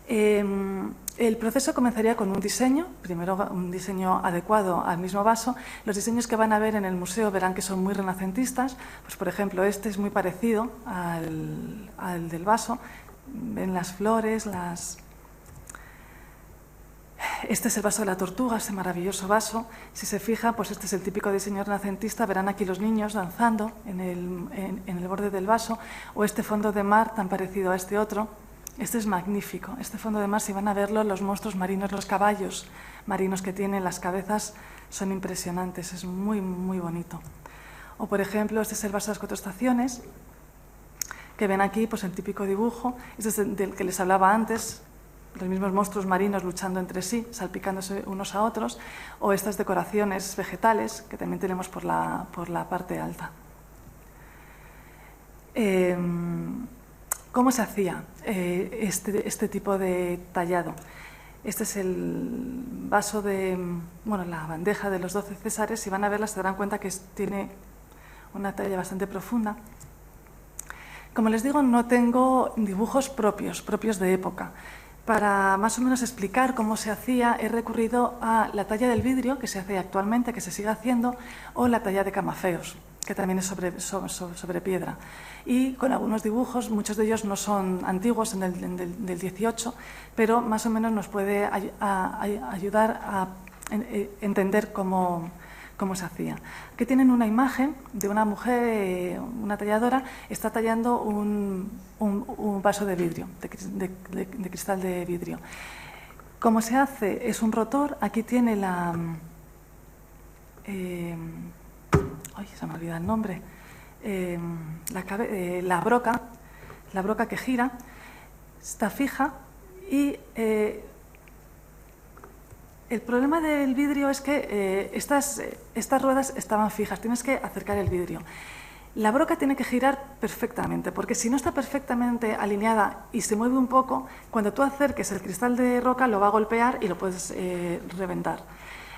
El proceso comenzaría con un diseño, primero un diseño adecuado al mismo vaso. Los diseños que van a ver en el museo verán que son muy renacentistas. Pues, por ejemplo, este es muy parecido al del vaso, ven las flores, Este es el vaso de la tortuga, este maravilloso vaso. Si se fija, pues este es el típico diseño renacentista. Verán aquí los niños danzando en el borde del vaso, o este fondo de mar tan parecido a este otro. Este es magnífico. Este fondo de mar, si van a verlo, los monstruos marinos, los caballos marinos que tienen las cabezas son impresionantes. Es muy, muy bonito. O, por ejemplo, este es el vaso de las 4 estaciones, que ven aquí pues el típico dibujo. Este es del que les hablaba antes, los mismos monstruos marinos luchando entre sí, salpicándose unos a otros, o estas decoraciones vegetales que también tenemos por la parte alta. ¿Cómo se hacía este tipo de tallado? Este es el vaso la bandeja de los 12 Césares. Si van a verla se darán cuenta que tiene una talla bastante profunda. Como les digo, no tengo dibujos propios de época. Para más o menos explicar cómo se hacía, he recurrido a la talla del vidrio, que se hace actualmente, que se sigue haciendo, o la talla de camafeos, que también es sobre piedra. Y con algunos dibujos, muchos de ellos no son antiguos, del 18, pero más o menos nos puede ayudar a entender cómo se hacía. Aquí tienen una imagen de una mujer, una talladora, está tallando un vaso de vidrio, de cristal de vidrio. ¿Cómo se hace? Es un rotor. Aquí tiene se me olvida el nombre. La broca que gira, está fija y el problema del vidrio es que estas ruedas estaban fijas, tienes que acercar el vidrio. La broca tiene que girar perfectamente, porque si no está perfectamente alineada y se mueve un poco, cuando tú acerques el cristal de roca lo va a golpear y lo puedes reventar.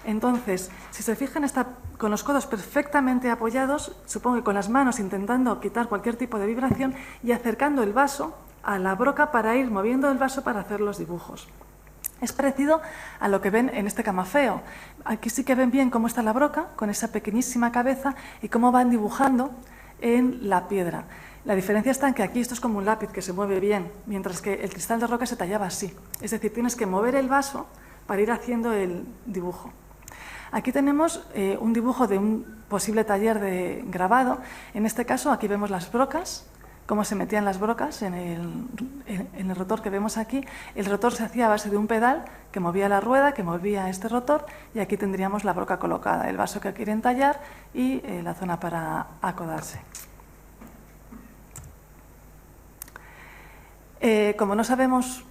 Entonces, si se fijan, está con los codos perfectamente apoyados, supongo que con las manos intentando quitar cualquier tipo de vibración y acercando el vaso a la broca para ir moviendo el vaso para hacer los dibujos. Es parecido a lo que ven en este camafeo. Aquí sí que ven bien cómo está la broca, con esa pequeñísima cabeza, y cómo van dibujando en la piedra. La diferencia está en que aquí esto es como un lápiz que se mueve bien, mientras que el cristal de roca se tallaba así. Es decir, tienes que mover el vaso para ir haciendo el dibujo. Aquí tenemos un dibujo de un posible taller de grabado. En este caso, aquí vemos las brocas, cómo se metían las brocas en el rotor que vemos aquí. El rotor se hacía a base de un pedal que movía la rueda, que movía este rotor, y aquí tendríamos la broca colocada, el vaso que quieren tallar y la zona para acodarse. Como no sabemos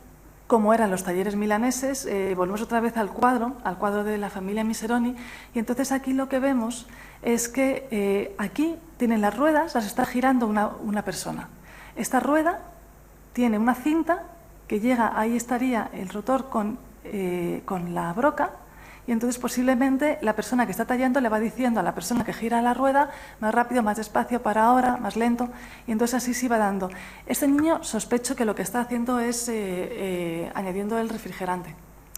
cómo eran los talleres milaneses, volvemos otra vez al cuadro de la familia Miseroni, y entonces aquí lo que vemos es que aquí tienen las ruedas, las está girando una persona. Esta rueda tiene una cinta que llega, ahí estaría el rotor con la broca, y entonces posiblemente la persona que está tallando le va diciendo a la persona que gira la rueda más rápido, más despacio, para ahora, más lento, y entonces así se va dando. Este niño sospecho que lo que está haciendo es añadiendo el refrigerante,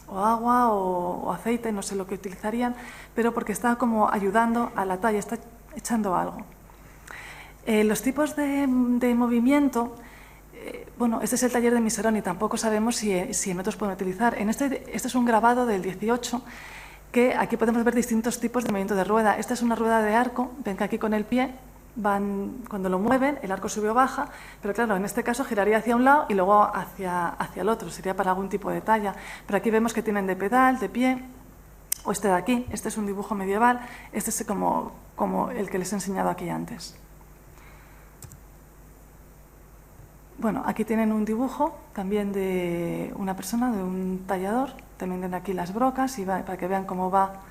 o agua o aceite, no sé lo que utilizarían, pero porque está como ayudando a la talla, está echando algo. Los tipos de movimiento, bueno, este es el taller de Miseroni, tampoco sabemos si en otros pueden utilizar. Este es un grabado del 18, que aquí podemos ver distintos tipos de movimiento de rueda. Esta es una rueda de arco, ven que aquí con el pie cuando lo mueven, el arco sube o baja, pero claro, en este caso giraría hacia un lado y luego hacia el otro, sería para algún tipo de talla. Pero aquí vemos que tienen de pedal, de pie, o este de aquí, este es un dibujo medieval, este es como el que les he enseñado aquí antes. Bueno, aquí tienen un dibujo también de una persona, de un tallador, también tienen aquí las brocas para que vean cómo va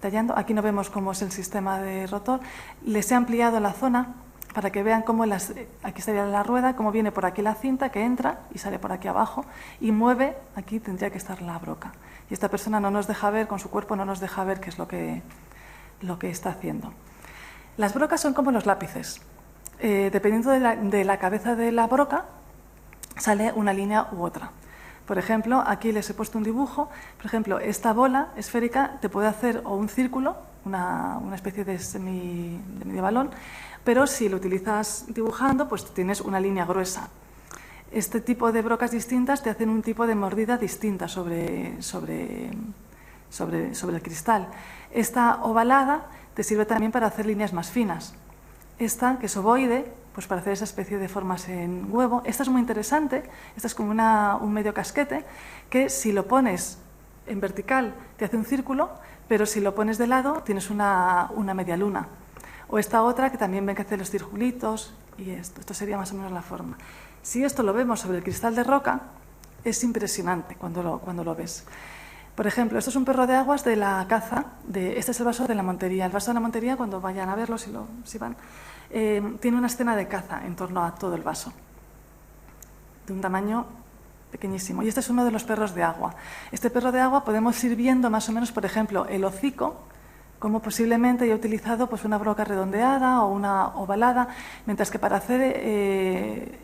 tallando. Aquí no vemos cómo es el sistema de rotor. Les he ampliado la zona para que vean cómo aquí estaría la rueda, cómo viene por aquí la cinta que entra y sale por aquí abajo y mueve, aquí tendría que estar la broca. Y esta persona no nos deja ver, con su cuerpo no nos deja ver qué es lo que está haciendo. Las brocas son como los lápices. Dependiendo de la cabeza de la broca, sale una línea u otra. Por ejemplo, aquí les he puesto un dibujo. Por ejemplo, esta bola esférica te puede hacer o un círculo, una especie de medio balón, pero si lo utilizas dibujando, pues tienes una línea gruesa. Este tipo de brocas distintas te hacen un tipo de mordida distinta sobre el cristal. Esta ovalada te sirve también para hacer líneas más finas. Esta, que es ovoide, pues para hacer esa especie de formas en huevo. Esta es muy interesante, esta es como un medio casquete, que si lo pones en vertical te hace un círculo, pero si lo pones de lado tienes una media luna. O esta otra que también ven que hace los circulitos y esto sería más o menos la forma. Si esto lo vemos sobre el cristal de roca, es impresionante cuando lo ves. Por ejemplo, esto es un perro de aguas de la caza, este es el vaso de la Montería. El vaso de la Montería, cuando vayan a verlo, si van, tiene una escena de caza en torno a todo el vaso, de un tamaño pequeñísimo. Y este es uno de los perros de agua. Este perro de agua podemos ir viendo más o menos, por ejemplo, el hocico, como posiblemente haya utilizado pues, una broca redondeada o una ovalada, mientras que para hacer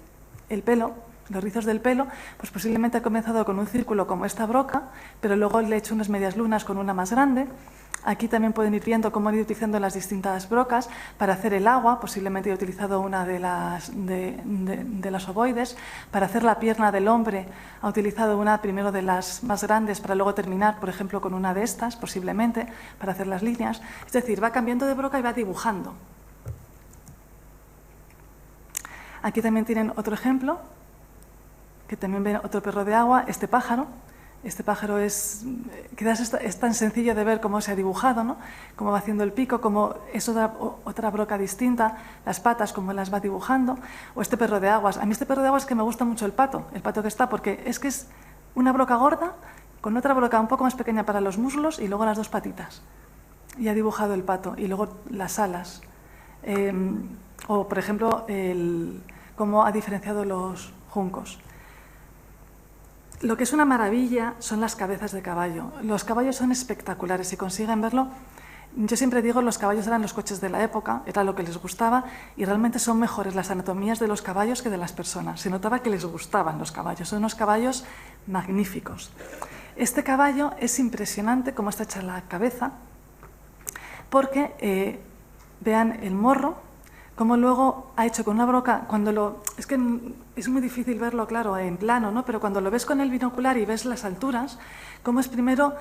el pelo, los rizos del pelo, pues posiblemente ha comenzado con un círculo como esta broca, pero luego le he hecho unas medias lunas con una más grande. Aquí también pueden ir viendo cómo han ido utilizando las distintas brocas. Para hacer el agua, posiblemente he utilizado una de las ovoides. Para hacer la pierna del hombre, ha utilizado una primero de las más grandes para luego terminar, por ejemplo, con una de estas, posiblemente, para hacer las líneas. Es decir, va cambiando de broca y va dibujando. Aquí también tienen otro ejemplo, que también ven otro perro de agua, este pájaro. Este pájaro quizás es tan sencillo de ver cómo se ha dibujado, ¿no? Cómo va haciendo el pico, cómo es otra broca distinta, las patas, cómo las va dibujando. O este perro de aguas. A mí este perro de aguas es que me gusta mucho el pato que está, porque es que es una broca gorda con otra broca un poco más pequeña para los muslos y luego las dos patitas. Y ha dibujado el pato y luego las alas. O, por ejemplo, cómo ha diferenciado los juncos. Lo que es una maravilla son las cabezas de caballo. Los caballos son espectaculares, si consiguen verlo. Yo siempre digo, los caballos eran los coches de la época, era lo que les gustaba, y realmente son mejores las anatomías de los caballos que de las personas. Se notaba que les gustaban los caballos, son unos caballos magníficos. Este caballo es impresionante cómo está hecha la cabeza, porque vean el morro, como luego ha hecho con una broca, es que es muy difícil verlo, claro, en plano, ¿no? Pero cuando lo ves con el binocular y ves las alturas, como es primero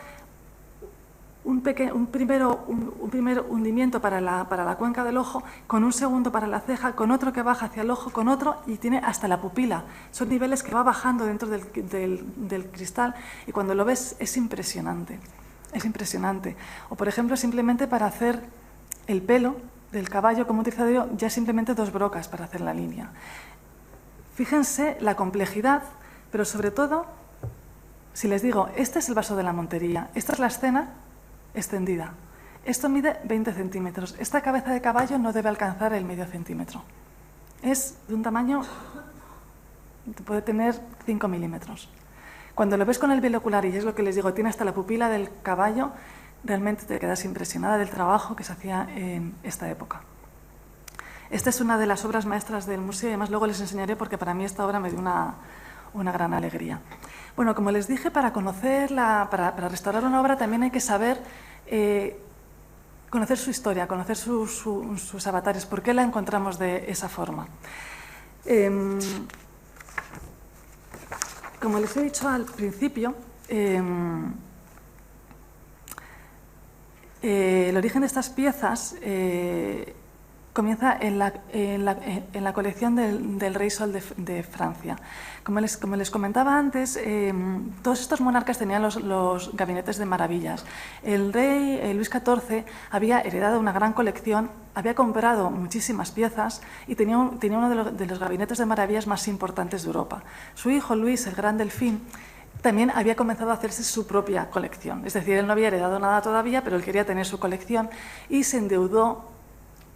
un primer hundimiento para la cuenca del ojo, con un segundo para la ceja, con otro que baja hacia el ojo, con otro y tiene hasta la pupila. Son niveles que va bajando dentro del cristal y cuando lo ves es impresionante. Es impresionante. O, por ejemplo, simplemente para hacer el pelo del caballo, como he utilizado yo, ya simplemente dos brocas para hacer la línea. Fíjense la complejidad, pero sobre todo, si les digo, este es el vaso de la Montería, esta es la escena extendida. Esto mide 20 centímetros. Esta cabeza de caballo no debe alcanzar el medio centímetro. Es de un tamaño, puede tener 5 milímetros. Cuando lo ves con el binocular, y es lo que les digo, tiene hasta la pupila del caballo, realmente te quedas impresionada del trabajo que se hacía en esta época. Esta es una de las obras maestras del museo y además luego les enseñaré porque para mí esta obra me dio una gran alegría. Bueno, como les dije, para restaurar una obra también hay que saber conocer su historia, conocer sus avatares, por qué la encontramos de esa forma. Como les he dicho al principio, el origen de estas piezas comienza en la colección del rey Sol de Francia. Como les comentaba antes, todos estos monarcas tenían los gabinetes de maravillas. El rey Luis XIV había heredado una gran colección, había comprado muchísimas piezas y tenía uno de los gabinetes de maravillas más importantes de Europa. Su hijo Luis, el Gran Delfín, también había comenzado a hacerse su propia colección. Es decir, él no había heredado nada todavía, pero él quería tener su colección y se endeudó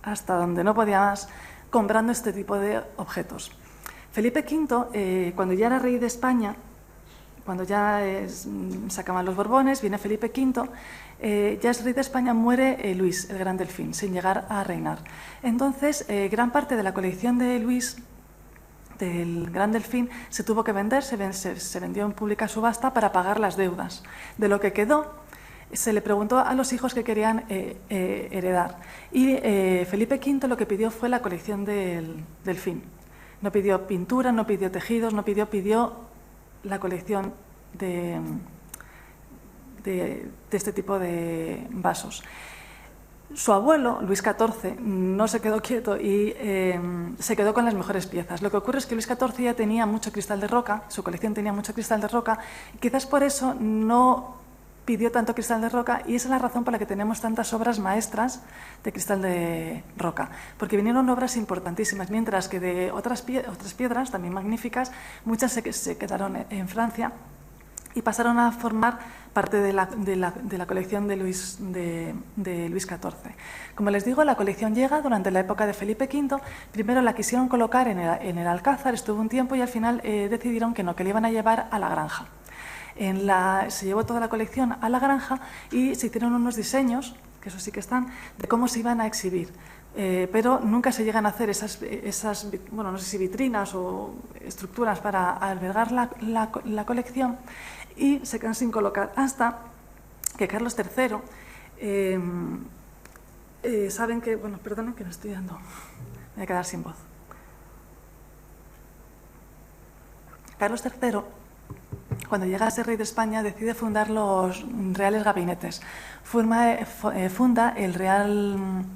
hasta donde no podía más, comprando este tipo de objetos. Felipe V, cuando ya era rey de España, cuando ya se acaban los Borbones, viene Felipe V, ya es rey de España, muere Luis, el Gran Delfín, sin llegar a reinar. Entonces, gran parte de la colección de Luis, del Gran Delfín, se tuvo que vender, se vendió en pública subasta para pagar las deudas. De lo que quedó, se le preguntó a los hijos que querían heredar. Y Felipe V lo que pidió fue la colección del Delfín. No pidió pintura, no pidió tejidos, pidió la colección de este tipo de vasos. Su abuelo, Luis XIV, no se quedó quieto y se quedó con las mejores piezas. Lo que ocurre es que Luis XIV ya tenía mucho cristal de roca, su colección tenía mucho cristal de roca, y quizás por eso no pidió tanto cristal de roca, y esa es la razón por la que tenemos tantas obras maestras de cristal de roca, porque vinieron obras importantísimas, mientras que de otras piedras, también magníficas, muchas se quedaron en Francia y pasaron a formar parte de la colección de Luis XIV. Como les digo, la colección llega durante la época de Felipe V. Primero la quisieron colocar en el Alcázar, estuvo un tiempo y al final decidieron que no, que le iban a llevar a la granja. Se llevó toda la colección a la granja y se hicieron unos diseños, que eso sí que están, de cómo se iban a exhibir. Pero nunca se llegan a hacer esas, bueno, no sé si vitrinas o estructuras para albergar la colección, y se quedan sin colocar hasta que Carlos III, saben que, bueno, perdonen que me estoy dando, me voy a quedar sin voz. Carlos III, cuando llega a ser rey de España, decide fundar los reales gabinetes. Funda el Real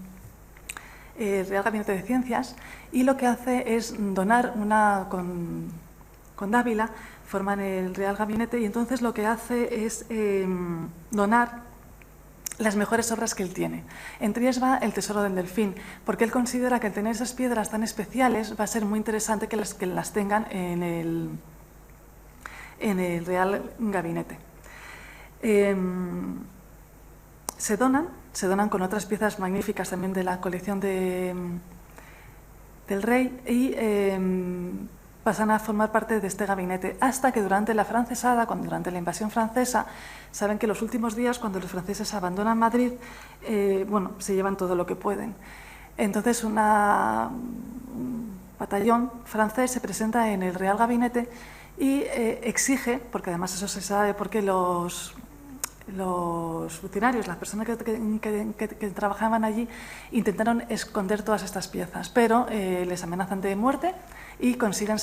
Gabinete de Ciencias, y lo que hace es donar con Dávila, forman el Real Gabinete, y entonces lo que hace es donar las mejores obras que él tiene. Entre ellas va el Tesoro del Delfín, porque él considera que al tener esas piedras tan especiales va a ser muy interesante que las tengan en el Real Gabinete. Se donan con otras piezas magníficas también de la colección del rey, y pasan a formar parte de este gabinete, hasta que durante la francesada, durante la invasión francesa, saben que los últimos días, cuando los franceses abandonan Madrid, bueno, se llevan todo lo que pueden. Entonces un batallón francés se presenta en el Real Gabinete y exige, porque además eso se sabe porque los funcionarios, las personas que trabajaban allí, intentaron esconder todas estas piezas, pero les amenazan de muerte y consiguen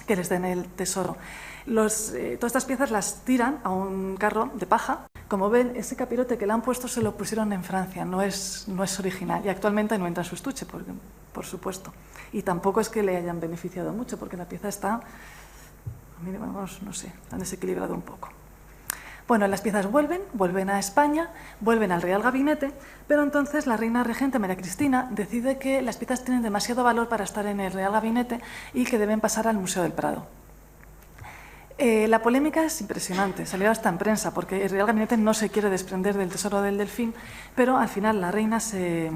que les den el tesoro. Todas estas piezas las tiran a un carro de paja. Como ven, ese capirote que le han puesto se lo pusieron en Francia, no es original, y actualmente no entra en su estuche, por supuesto. Y tampoco es que le hayan beneficiado mucho, porque la pieza está, no sé, han desequilibrado un poco. Bueno, las piezas vuelven a España, vuelven al Real Gabinete, pero entonces la reina regente María Cristina decide que las piezas tienen demasiado valor para estar en el Real Gabinete y que deben pasar al Museo del Prado. La polémica es impresionante, salió hasta en prensa, porque el Real Gabinete no se quiere desprender del Tesoro del Delfín, pero al final la reina se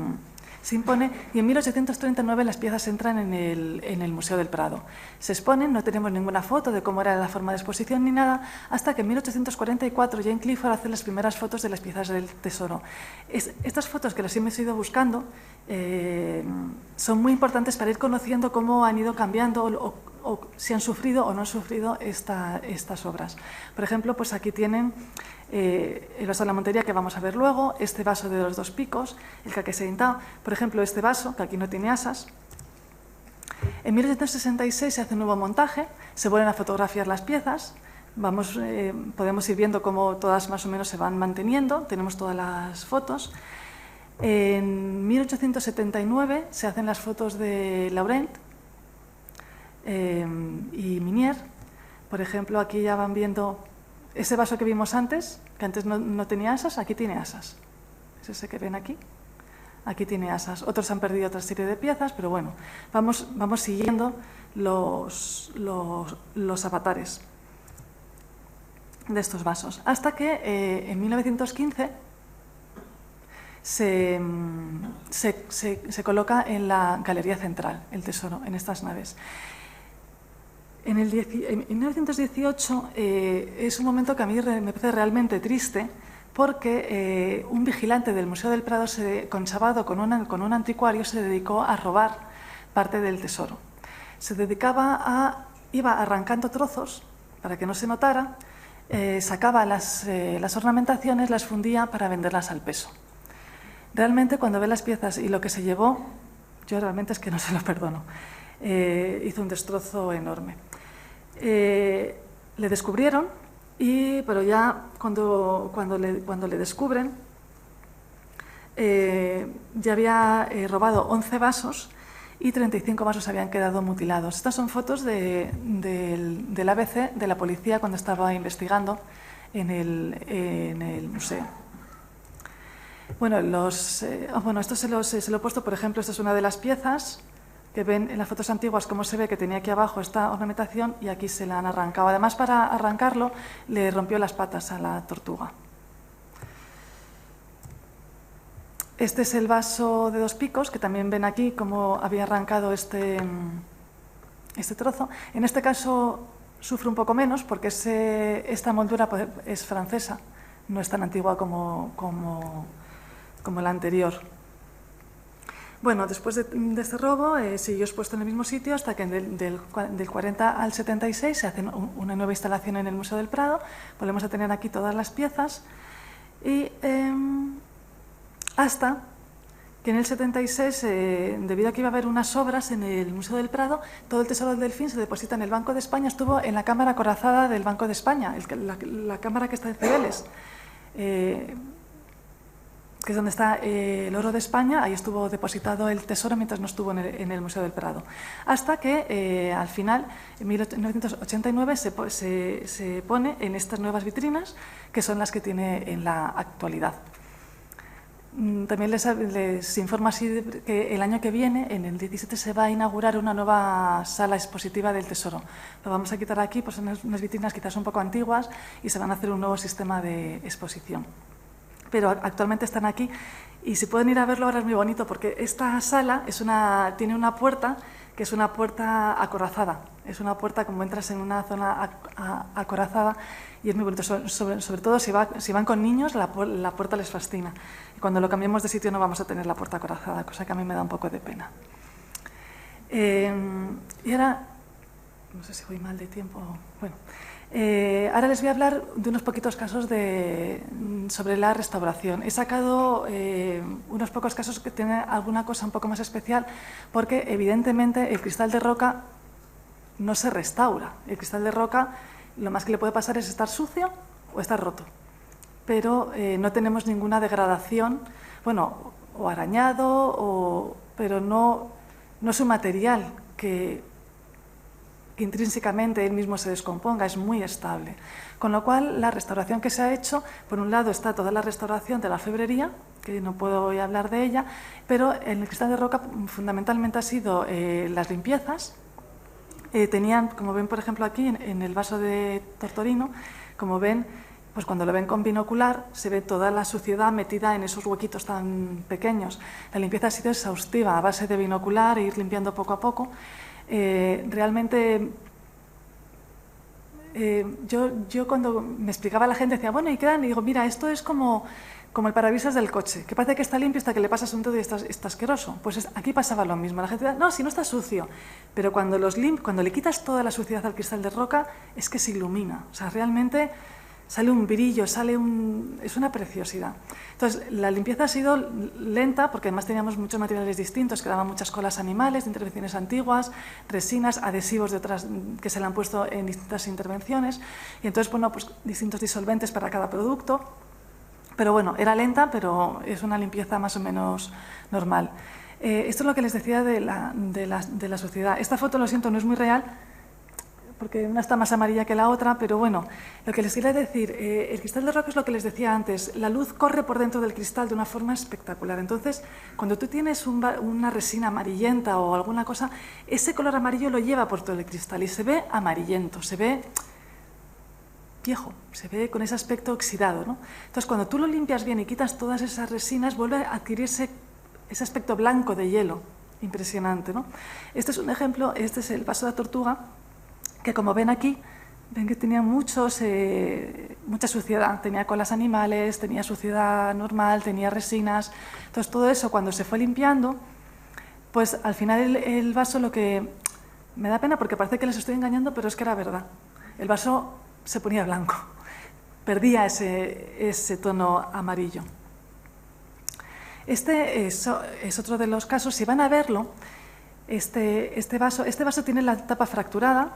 impone, y en 1839 las piezas entran en el Museo del Prado. Se exponen, no tenemos ninguna foto de cómo era la forma de exposición ni nada, hasta que en 1844 Jane Clifford hace las primeras fotos de las piezas del tesoro. Estas fotos, que las hemos ido buscando, son muy importantes para ir conociendo cómo han ido cambiando o si han sufrido o no han sufrido estas obras. Por ejemplo, pues aquí tienen el vaso de la Montería, que vamos a ver luego, este vaso de los dos picos, el Caque Seintao, por ejemplo, este vaso, que aquí no tiene asas. En 1866 se hace un nuevo montaje, se vuelven a fotografiar las piezas, podemos ir viendo cómo todas más o menos se van manteniendo, tenemos todas las fotos. En 1879 se hacen las fotos de Laurent y Minier. Por ejemplo, aquí ya van viendo ese vaso que vimos antes, que antes no tenía asas, aquí tiene asas. Es ese que ven aquí. Aquí tiene asas. Otros han perdido otra serie de piezas, pero bueno, vamos siguiendo los avatares de estos vasos. Hasta que en 1915 se coloca en la Galería Central el tesoro, en estas naves. En 1918 es un momento que a mí me parece realmente triste, porque un vigilante del Museo del Prado, conchavado con un anticuario, se dedicó a robar parte del tesoro. Iba arrancando trozos para que no se notara, sacaba las ornamentaciones, las fundía para venderlas al peso. Realmente, cuando ve las piezas y lo que se llevó, yo realmente es que no se lo perdono. Hizo un destrozo enorme. Le descubrieron, pero ya cuando le descubren, ya había robado 11 vasos y 35 vasos habían quedado mutilados. Estas son fotos del ABC, de la policía, cuando estaba investigando en el museo. Bueno, esto se lo he puesto, por ejemplo, esta es una de las piezas que ven en las fotos antiguas cómo se ve que tenía aquí abajo esta ornamentación y aquí se la han arrancado. Además, para arrancarlo, le rompió las patas a la tortuga. Este es el vaso de 2 picos, que también ven aquí cómo había arrancado este trozo. En este caso sufre un poco menos porque esta moldura es francesa, no es tan antigua como la anterior. Bueno, después de este robo siguió expuesto en el mismo sitio hasta que del 40 al 76 se hace una nueva instalación en el Museo del Prado. Volvemos a tener aquí todas las piezas y hasta que en el 76, debido a que iba a haber unas obras en el Museo del Prado, todo el tesoro del Delfín se deposita en el Banco de España. Estuvo en la cámara acorazada del Banco de España, la cámara que está en Cibeles, que es donde está el oro de España. Ahí estuvo depositado el tesoro mientras no estuvo en el Museo del Prado. Hasta que al final, en 1989, se pone en estas nuevas vitrinas, que son las que tiene en la actualidad. También les informo así que el año que viene, en el 17, se va a inaugurar una nueva sala expositiva del tesoro. Lo vamos a quitar aquí, pues son unas vitrinas quizás un poco antiguas y se van a hacer un nuevo sistema de exposición. Pero actualmente están aquí y si pueden ir a verlo ahora es muy bonito porque esta sala tiene una puerta que es una puerta acorazada. Es una puerta como entras en una zona acorazada y es muy bonito. Sobre todo si van con niños, la puerta les fascina. Y cuando lo cambiemos de sitio no vamos a tener la puerta acorazada, cosa que a mí me da un poco de pena. Y ahora, no sé si voy mal de tiempo. Bueno, ahora les voy a hablar de unos poquitos casos sobre la restauración. He sacado unos pocos casos que tienen alguna cosa un poco más especial porque evidentemente el cristal de roca no se restaura. El cristal de roca lo más que le puede pasar es estar sucio o estar roto, pero no tenemos ninguna degradación, bueno, o arañado, pero no es un material que intrínsecamente él mismo se descomponga, es muy estable. Con lo cual, la restauración que se ha hecho, por un lado está toda la restauración de la febrería, que no puedo hoy hablar de ella, pero en el cristal de roca fundamentalmente ha sido las limpiezas. Tenían, como ven por ejemplo aquí en el vaso de Tortorino, como ven, pues cuando lo ven con binocular se ve toda la suciedad metida en esos huequitos tan pequeños. La limpieza ha sido exhaustiva a base de binocular e ir limpiando poco a poco. Realmente yo cuando me explicaba a la gente decía, bueno, ¿y qué dan? Y digo, mira, esto es como el parabrisas del coche, que parece que está limpio hasta que le pasas un dedo y está asqueroso. Pues aquí pasaba lo mismo. La gente decía, no, si no está sucio. Pero cuando le quitas toda la suciedad al cristal de roca, es que se ilumina. O sea, realmente sale un brillo, es una preciosidad. Entonces, la limpieza ha sido lenta porque además teníamos muchos materiales distintos, quedaban muchas colas animales de intervenciones antiguas, resinas, adhesivos de otras que se le han puesto en distintas intervenciones y entonces, bueno, pues distintos disolventes para cada producto. Pero bueno, era lenta, pero es una limpieza más o menos normal. Esto es lo que les decía de la suciedad. Esta foto, lo siento, no es muy real, porque una está más amarilla que la otra, pero bueno, lo que les quería decir, el cristal de roca es lo que les decía antes, la luz corre por dentro del cristal de una forma espectacular. Entonces, cuando tú tienes una resina amarillenta o alguna cosa, ese color amarillo lo lleva por todo el cristal y se ve amarillento, se ve viejo, se ve con ese aspecto oxidado, ¿no? Entonces, cuando tú lo limpias bien y quitas todas esas resinas, vuelve a adquirir ese aspecto blanco de hielo, impresionante, ¿no? Este es un ejemplo, este es el vaso de la tortuga, que como ven aquí, ven que tenía mucha suciedad, tenía colas animales, tenía suciedad normal, tenía resinas. Entonces, todo eso, cuando se fue limpiando, pues al final el vaso, lo que me da pena porque parece que les estoy engañando, pero es que era verdad. El vaso se ponía blanco, perdía ese tono amarillo. Este es otro de los casos. Si van a verlo, Este vaso tiene la tapa fracturada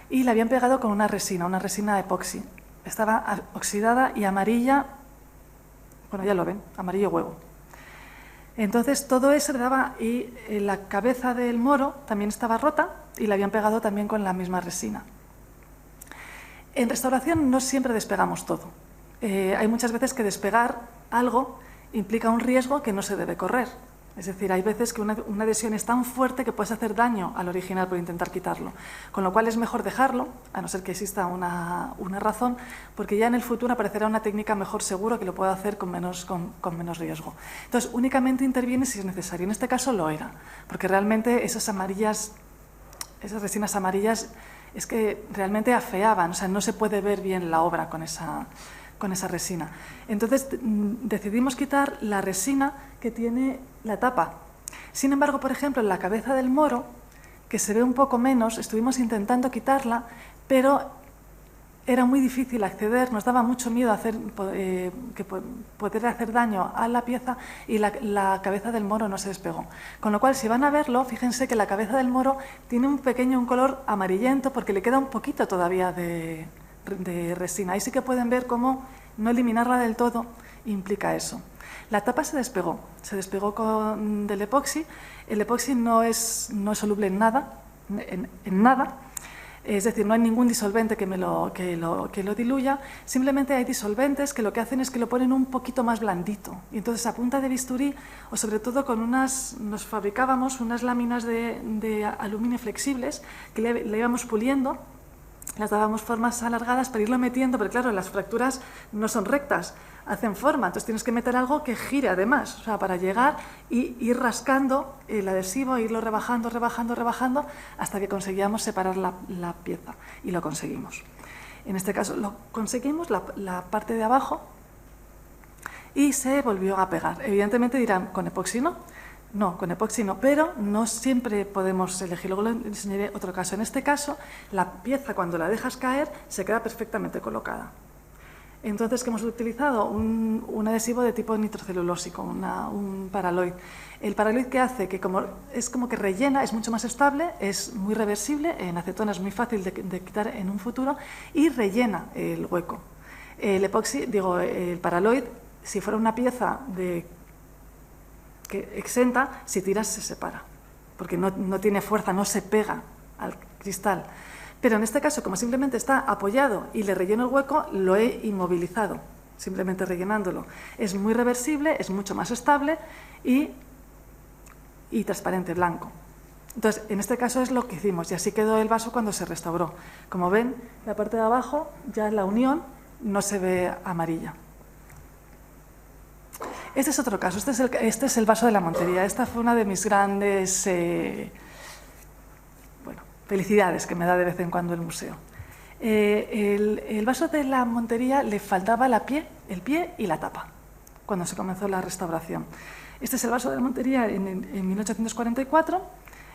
y la habían pegado con una resina epoxi. Estaba oxidada y amarilla, bueno, ya lo ven, amarillo huevo. Entonces todo eso le daba, y la cabeza del moro también estaba rota y la habían pegado también con la misma resina. En restauración no siempre despegamos todo. Hay muchas veces que despegar algo implica un riesgo que no se debe correr. Es decir, hay veces que una adhesión es tan fuerte que puedes hacer daño al original por intentar quitarlo. Con lo cual es mejor dejarlo, a no ser que exista una razón, porque ya en el futuro aparecerá una técnica mejor seguro que lo pueda hacer con menos riesgo. Entonces, únicamente interviene si es necesario. En este caso lo era, porque realmente esas resinas amarillas es que realmente afeaban, o sea, no se puede ver bien la obra con esa resina. Entonces decidimos quitar la resina que tiene la tapa. Sin embargo, por ejemplo, en la cabeza del moro, que se ve un poco menos, estuvimos intentando quitarla, pero era muy difícil acceder, nos daba mucho miedo poder hacer daño a la pieza, y la cabeza del moro no se despegó. Con lo cual, si van a verlo, fíjense que la cabeza del moro tiene un color amarillento porque le queda un poquito todavía de resina. Ahí sí que pueden ver cómo no eliminarla del todo implica eso. La tapa se despegó del epoxi. El epoxi no es soluble en nada, es decir, no hay ningún disolvente que lo diluya. Simplemente hay disolventes que lo que hacen es que lo ponen un poquito más blandito, y entonces a punta de bisturí, o sobre todo nos fabricábamos unas láminas de aluminio flexibles que le íbamos puliendo. Las dábamos formas alargadas para irlo metiendo, pero claro, las fracturas no son rectas, hacen forma, entonces tienes que meter algo que gire además, o sea, para llegar y ir rascando el adhesivo, irlo rebajando, hasta que conseguíamos separar la pieza, y lo conseguimos. En este caso lo conseguimos, la parte de abajo, y se volvió a pegar. Evidentemente dirán, ¿con epoxi no? No, con epoxi no, pero no siempre podemos elegir. Luego les enseñaré otro caso. En este caso, la pieza, cuando la dejas caer, se queda perfectamente colocada. Entonces, ¿qué hemos utilizado? Un adhesivo de tipo nitrocelulósico, un Paraloid. El Paraloid, ¿qué hace? Que es como que rellena, es mucho más estable, es muy reversible, en acetona es muy fácil de quitar en un futuro, y rellena el hueco. El Paraloid, si fuera una pieza que exenta, si tiras se separa, porque no tiene fuerza, no se pega al cristal. Pero en este caso, como simplemente está apoyado y le relleno el hueco, lo he inmovilizado, simplemente rellenándolo. Es muy reversible, es mucho más estable y transparente, blanco. Entonces, en este caso es lo que hicimos, y así quedó el vaso cuando se restauró. Como ven, la parte de abajo, ya la unión no se ve amarilla. Este es otro caso, este es el vaso de la Montería. Esta fue una de mis grandes felicidades que me da de vez en cuando el museo. El vaso de la Montería le faltaba el pie y la tapa cuando se comenzó la restauración. Este es el vaso de la Montería en 1844,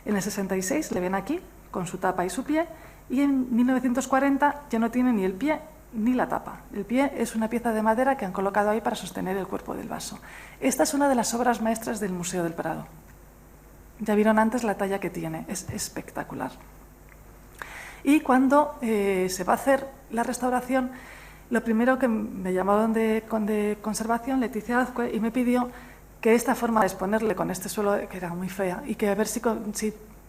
en el 66 le ven aquí con su tapa y su pie, y en 1940 ya no tiene ni el pie ni la tapa. El pie es una pieza de madera que han colocado ahí para sostener el cuerpo del vaso. Esta es una de las obras maestras del Museo del Prado. Ya vieron antes la talla que tiene, es espectacular. Y cuando se va a hacer la restauración, lo primero que me llamaron de conservación, Leticia Azcue, y me pidió que esta forma de exponerle con este suelo, que era muy fea, y que a ver si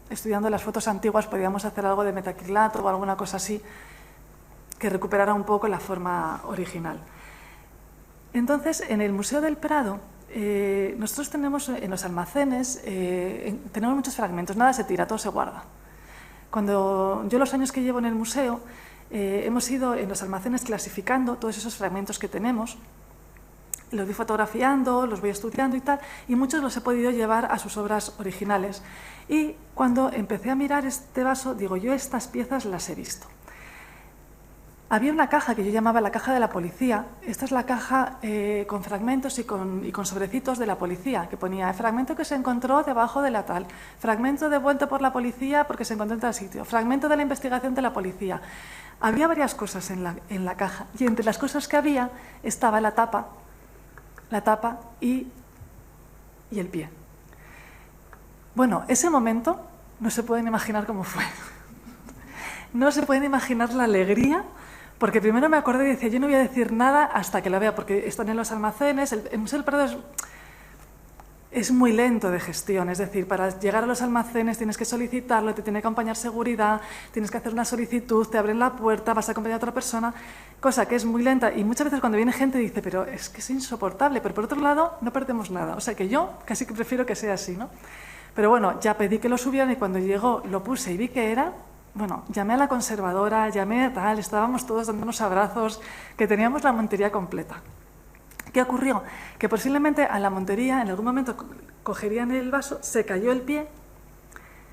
estudiando las fotos antiguas podíamos hacer algo de metacrilato o alguna cosa así, que recuperara un poco la forma original. Entonces, en el Museo del Prado, nosotros tenemos en los almacenes, tenemos muchos fragmentos, nada se tira, todo se guarda. Cuando yo, los años que llevo en el museo, hemos ido en los almacenes clasificando todos esos fragmentos que tenemos, los voy fotografiando, los voy estudiando y tal, y muchos los he podido llevar a sus obras originales. Y cuando empecé a mirar este vaso, digo, yo estas piezas las he visto. Había una caja que yo llamaba la caja de la policía. Esta es la caja con fragmentos y con sobrecitos de la policía, que ponía fragmento que se encontró debajo de la tal, fragmento devuelto por la policía porque se encontró en tal sitio, fragmento de la investigación de la policía. Había varias cosas en la caja, y entre las cosas que había estaba la tapa y el pie. Bueno, ese momento no se pueden imaginar cómo fue. No se pueden imaginar la alegría, porque primero me acordé y decía, yo no voy a decir nada hasta que lo vea, porque están en los almacenes, el Museo del Prado es muy lento de gestión, es decir, para llegar a los almacenes tienes que solicitarlo, te tiene que acompañar seguridad, tienes que hacer una solicitud, te abren la puerta, vas a acompañar a otra persona, cosa que es muy lenta y muchas veces cuando viene gente dice, pero es que es insoportable, pero por otro lado no perdemos nada, o sea que yo casi que prefiero que sea así, ¿no? Pero bueno, ya pedí que lo subieran y cuando llegó lo puse y vi que era, bueno, llamé a la conservadora, llamé a tal, estábamos todos dándonos abrazos, que teníamos la montería completa. ¿Qué ocurrió? Que posiblemente a la montería en algún momento cogerían el vaso, se cayó el pie,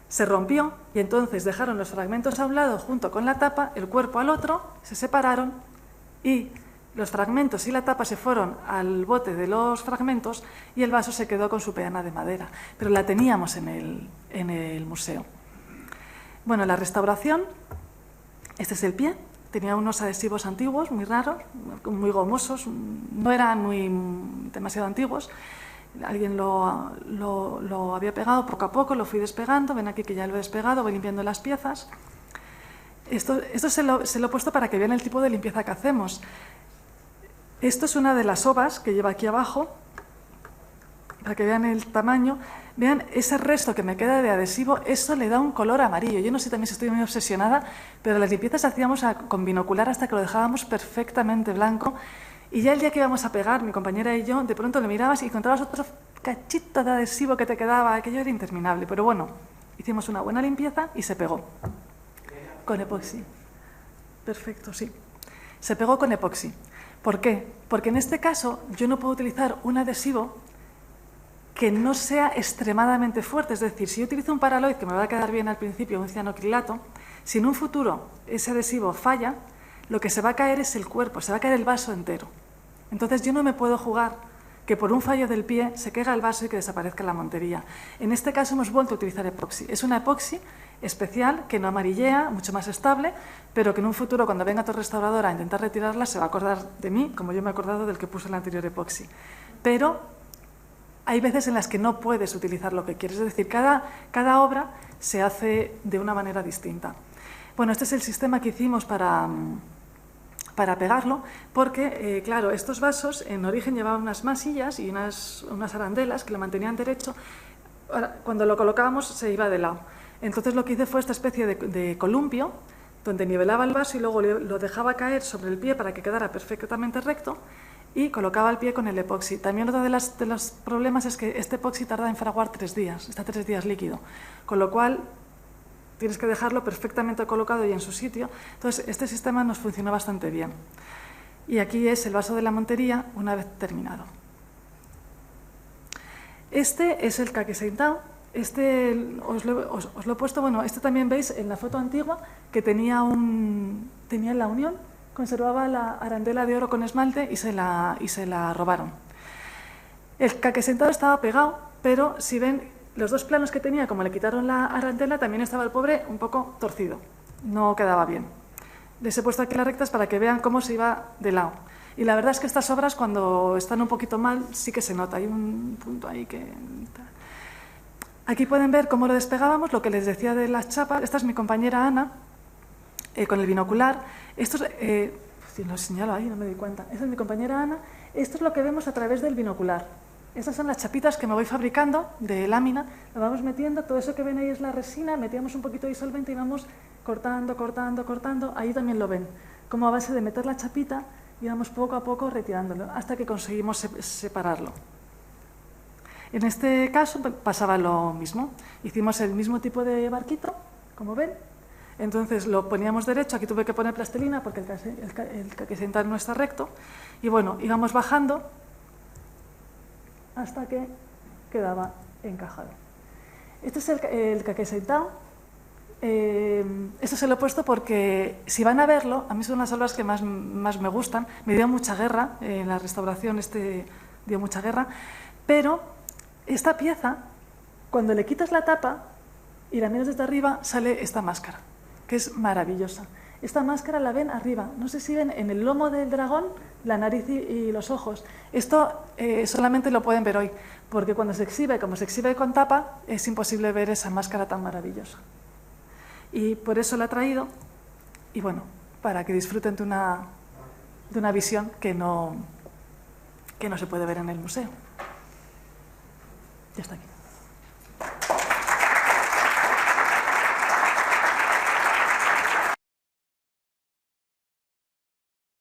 se rompió y entonces dejaron los fragmentos a un lado junto con la tapa, el cuerpo al otro, se separaron y los fragmentos y la tapa se fueron al bote de los fragmentos y el vaso se quedó con su peana de madera, pero la teníamos en el museo. Bueno, la restauración, este es el pie, tenía unos adhesivos antiguos, muy raros, muy gomosos, no eran demasiado antiguos, alguien lo había pegado poco a poco, lo fui despegando, ven aquí que ya lo he despegado, voy limpiando las piezas. Esto se lo he puesto para que vean el tipo de limpieza que hacemos. Esto es una de las ovas que lleva aquí abajo, para que vean el tamaño. Vean ese resto que me queda de adhesivo, eso le da un color amarillo. Yo no sé también si estoy muy obsesionada, pero las limpiezas hacíamos con binocular hasta que lo dejábamos perfectamente blanco. Y ya el día que íbamos a pegar, mi compañera y yo, de pronto lo mirabas y encontrabas otro cachito de adhesivo que te quedaba, aquello era interminable. Pero bueno, hicimos una buena limpieza y se pegó. Con epoxi. Perfecto, sí. Se pegó con epoxi. ¿Por qué? Porque en este caso yo no puedo utilizar un adhesivo que no sea extremadamente fuerte. Es decir, si yo utilizo un Paraloid, que me va a quedar bien al principio, un cianocrilato, si en un futuro ese adhesivo falla, lo que se va a caer es el cuerpo, se va a caer el vaso entero. Entonces yo no me puedo jugar que por un fallo del pie se caiga el vaso y que desaparezca la montería. En este caso hemos vuelto a utilizar epoxi. Es una epoxi especial que no amarillea, mucho más estable, pero que en un futuro cuando venga tu restauradora a intentar retirarla se va a acordar de mí, como yo me he acordado del que puse el anterior epoxi. Pero hay veces en las que no puedes utilizar lo que quieres, es decir, cada obra se hace de una manera distinta. Bueno, este es el sistema que hicimos para pegarlo, porque, claro, estos vasos en origen llevaban unas masillas y unas arandelas que lo mantenían derecho. Ahora, cuando lo colocábamos se iba de lado. Entonces lo que hice fue esta especie de columpio, donde nivelaba el vaso y luego lo dejaba caer sobre el pie para que quedara perfectamente recto, y colocaba el pie con el epoxi. También otro de los problemas es que este epoxi tarda en fraguar 3 días, está 3 días líquido, con lo cual tienes que dejarlo perfectamente colocado y en su sitio. Entonces este sistema nos funcionó bastante bien. Y aquí es el vaso de la montería una vez terminado. Este es el Kakeseintao. Este os lo he puesto, bueno, este también veis en la foto antigua que tenía en la unión, conservaba la arandela de oro con esmalte y se la robaron. El Kakeseintao estaba pegado, pero si ven los dos planos que tenía, como le quitaron la arandela, también estaba el pobre un poco torcido, no quedaba bien. Les he puesto aquí las rectas para que vean cómo se iba de lado. Y la verdad es que estas obras, cuando están un poquito mal, sí que se nota, hay un punto ahí que... Aquí pueden ver cómo lo despegábamos, lo que les decía de las chapas. Esta es mi compañera Ana, con el binocular. Esto es, lo señalo ahí, no me di cuenta. Esta es mi compañera Ana. Esto es lo que vemos a través del binocular. Estas son las chapitas que me voy fabricando de lámina. Lo vamos metiendo, todo eso que ven ahí es la resina, metíamos un poquito de disolvente y vamos cortando, cortando, cortando. Ahí también lo ven, como a base de meter la chapita y vamos poco a poco retirándolo hasta que conseguimos separarlo. En este caso pasaba lo mismo. Hicimos el mismo tipo de barquito, como ven. Entonces lo poníamos derecho, aquí tuve que poner plastilina porque el Kakeseintao no está recto. Y bueno, íbamos bajando hasta que quedaba encajado. Este es el Kakeseintao. Esto se lo he puesto porque, si van a verlo, a mí son las obras que más me gustan. Me dio mucha guerra, en la restauración dio mucha guerra, pero esta pieza, cuando le quitas la tapa y la miras desde arriba, sale esta máscara, que es maravillosa. Esta máscara la ven arriba. No sé si ven en el lomo del dragón la nariz y los ojos. Esto solamente lo pueden ver hoy, porque cuando se exhibe, como se exhibe con tapa, es imposible ver esa máscara tan maravillosa. Y por eso la he traído, y bueno, para que disfruten de una visión que no se puede ver en el museo. Ya está aquí.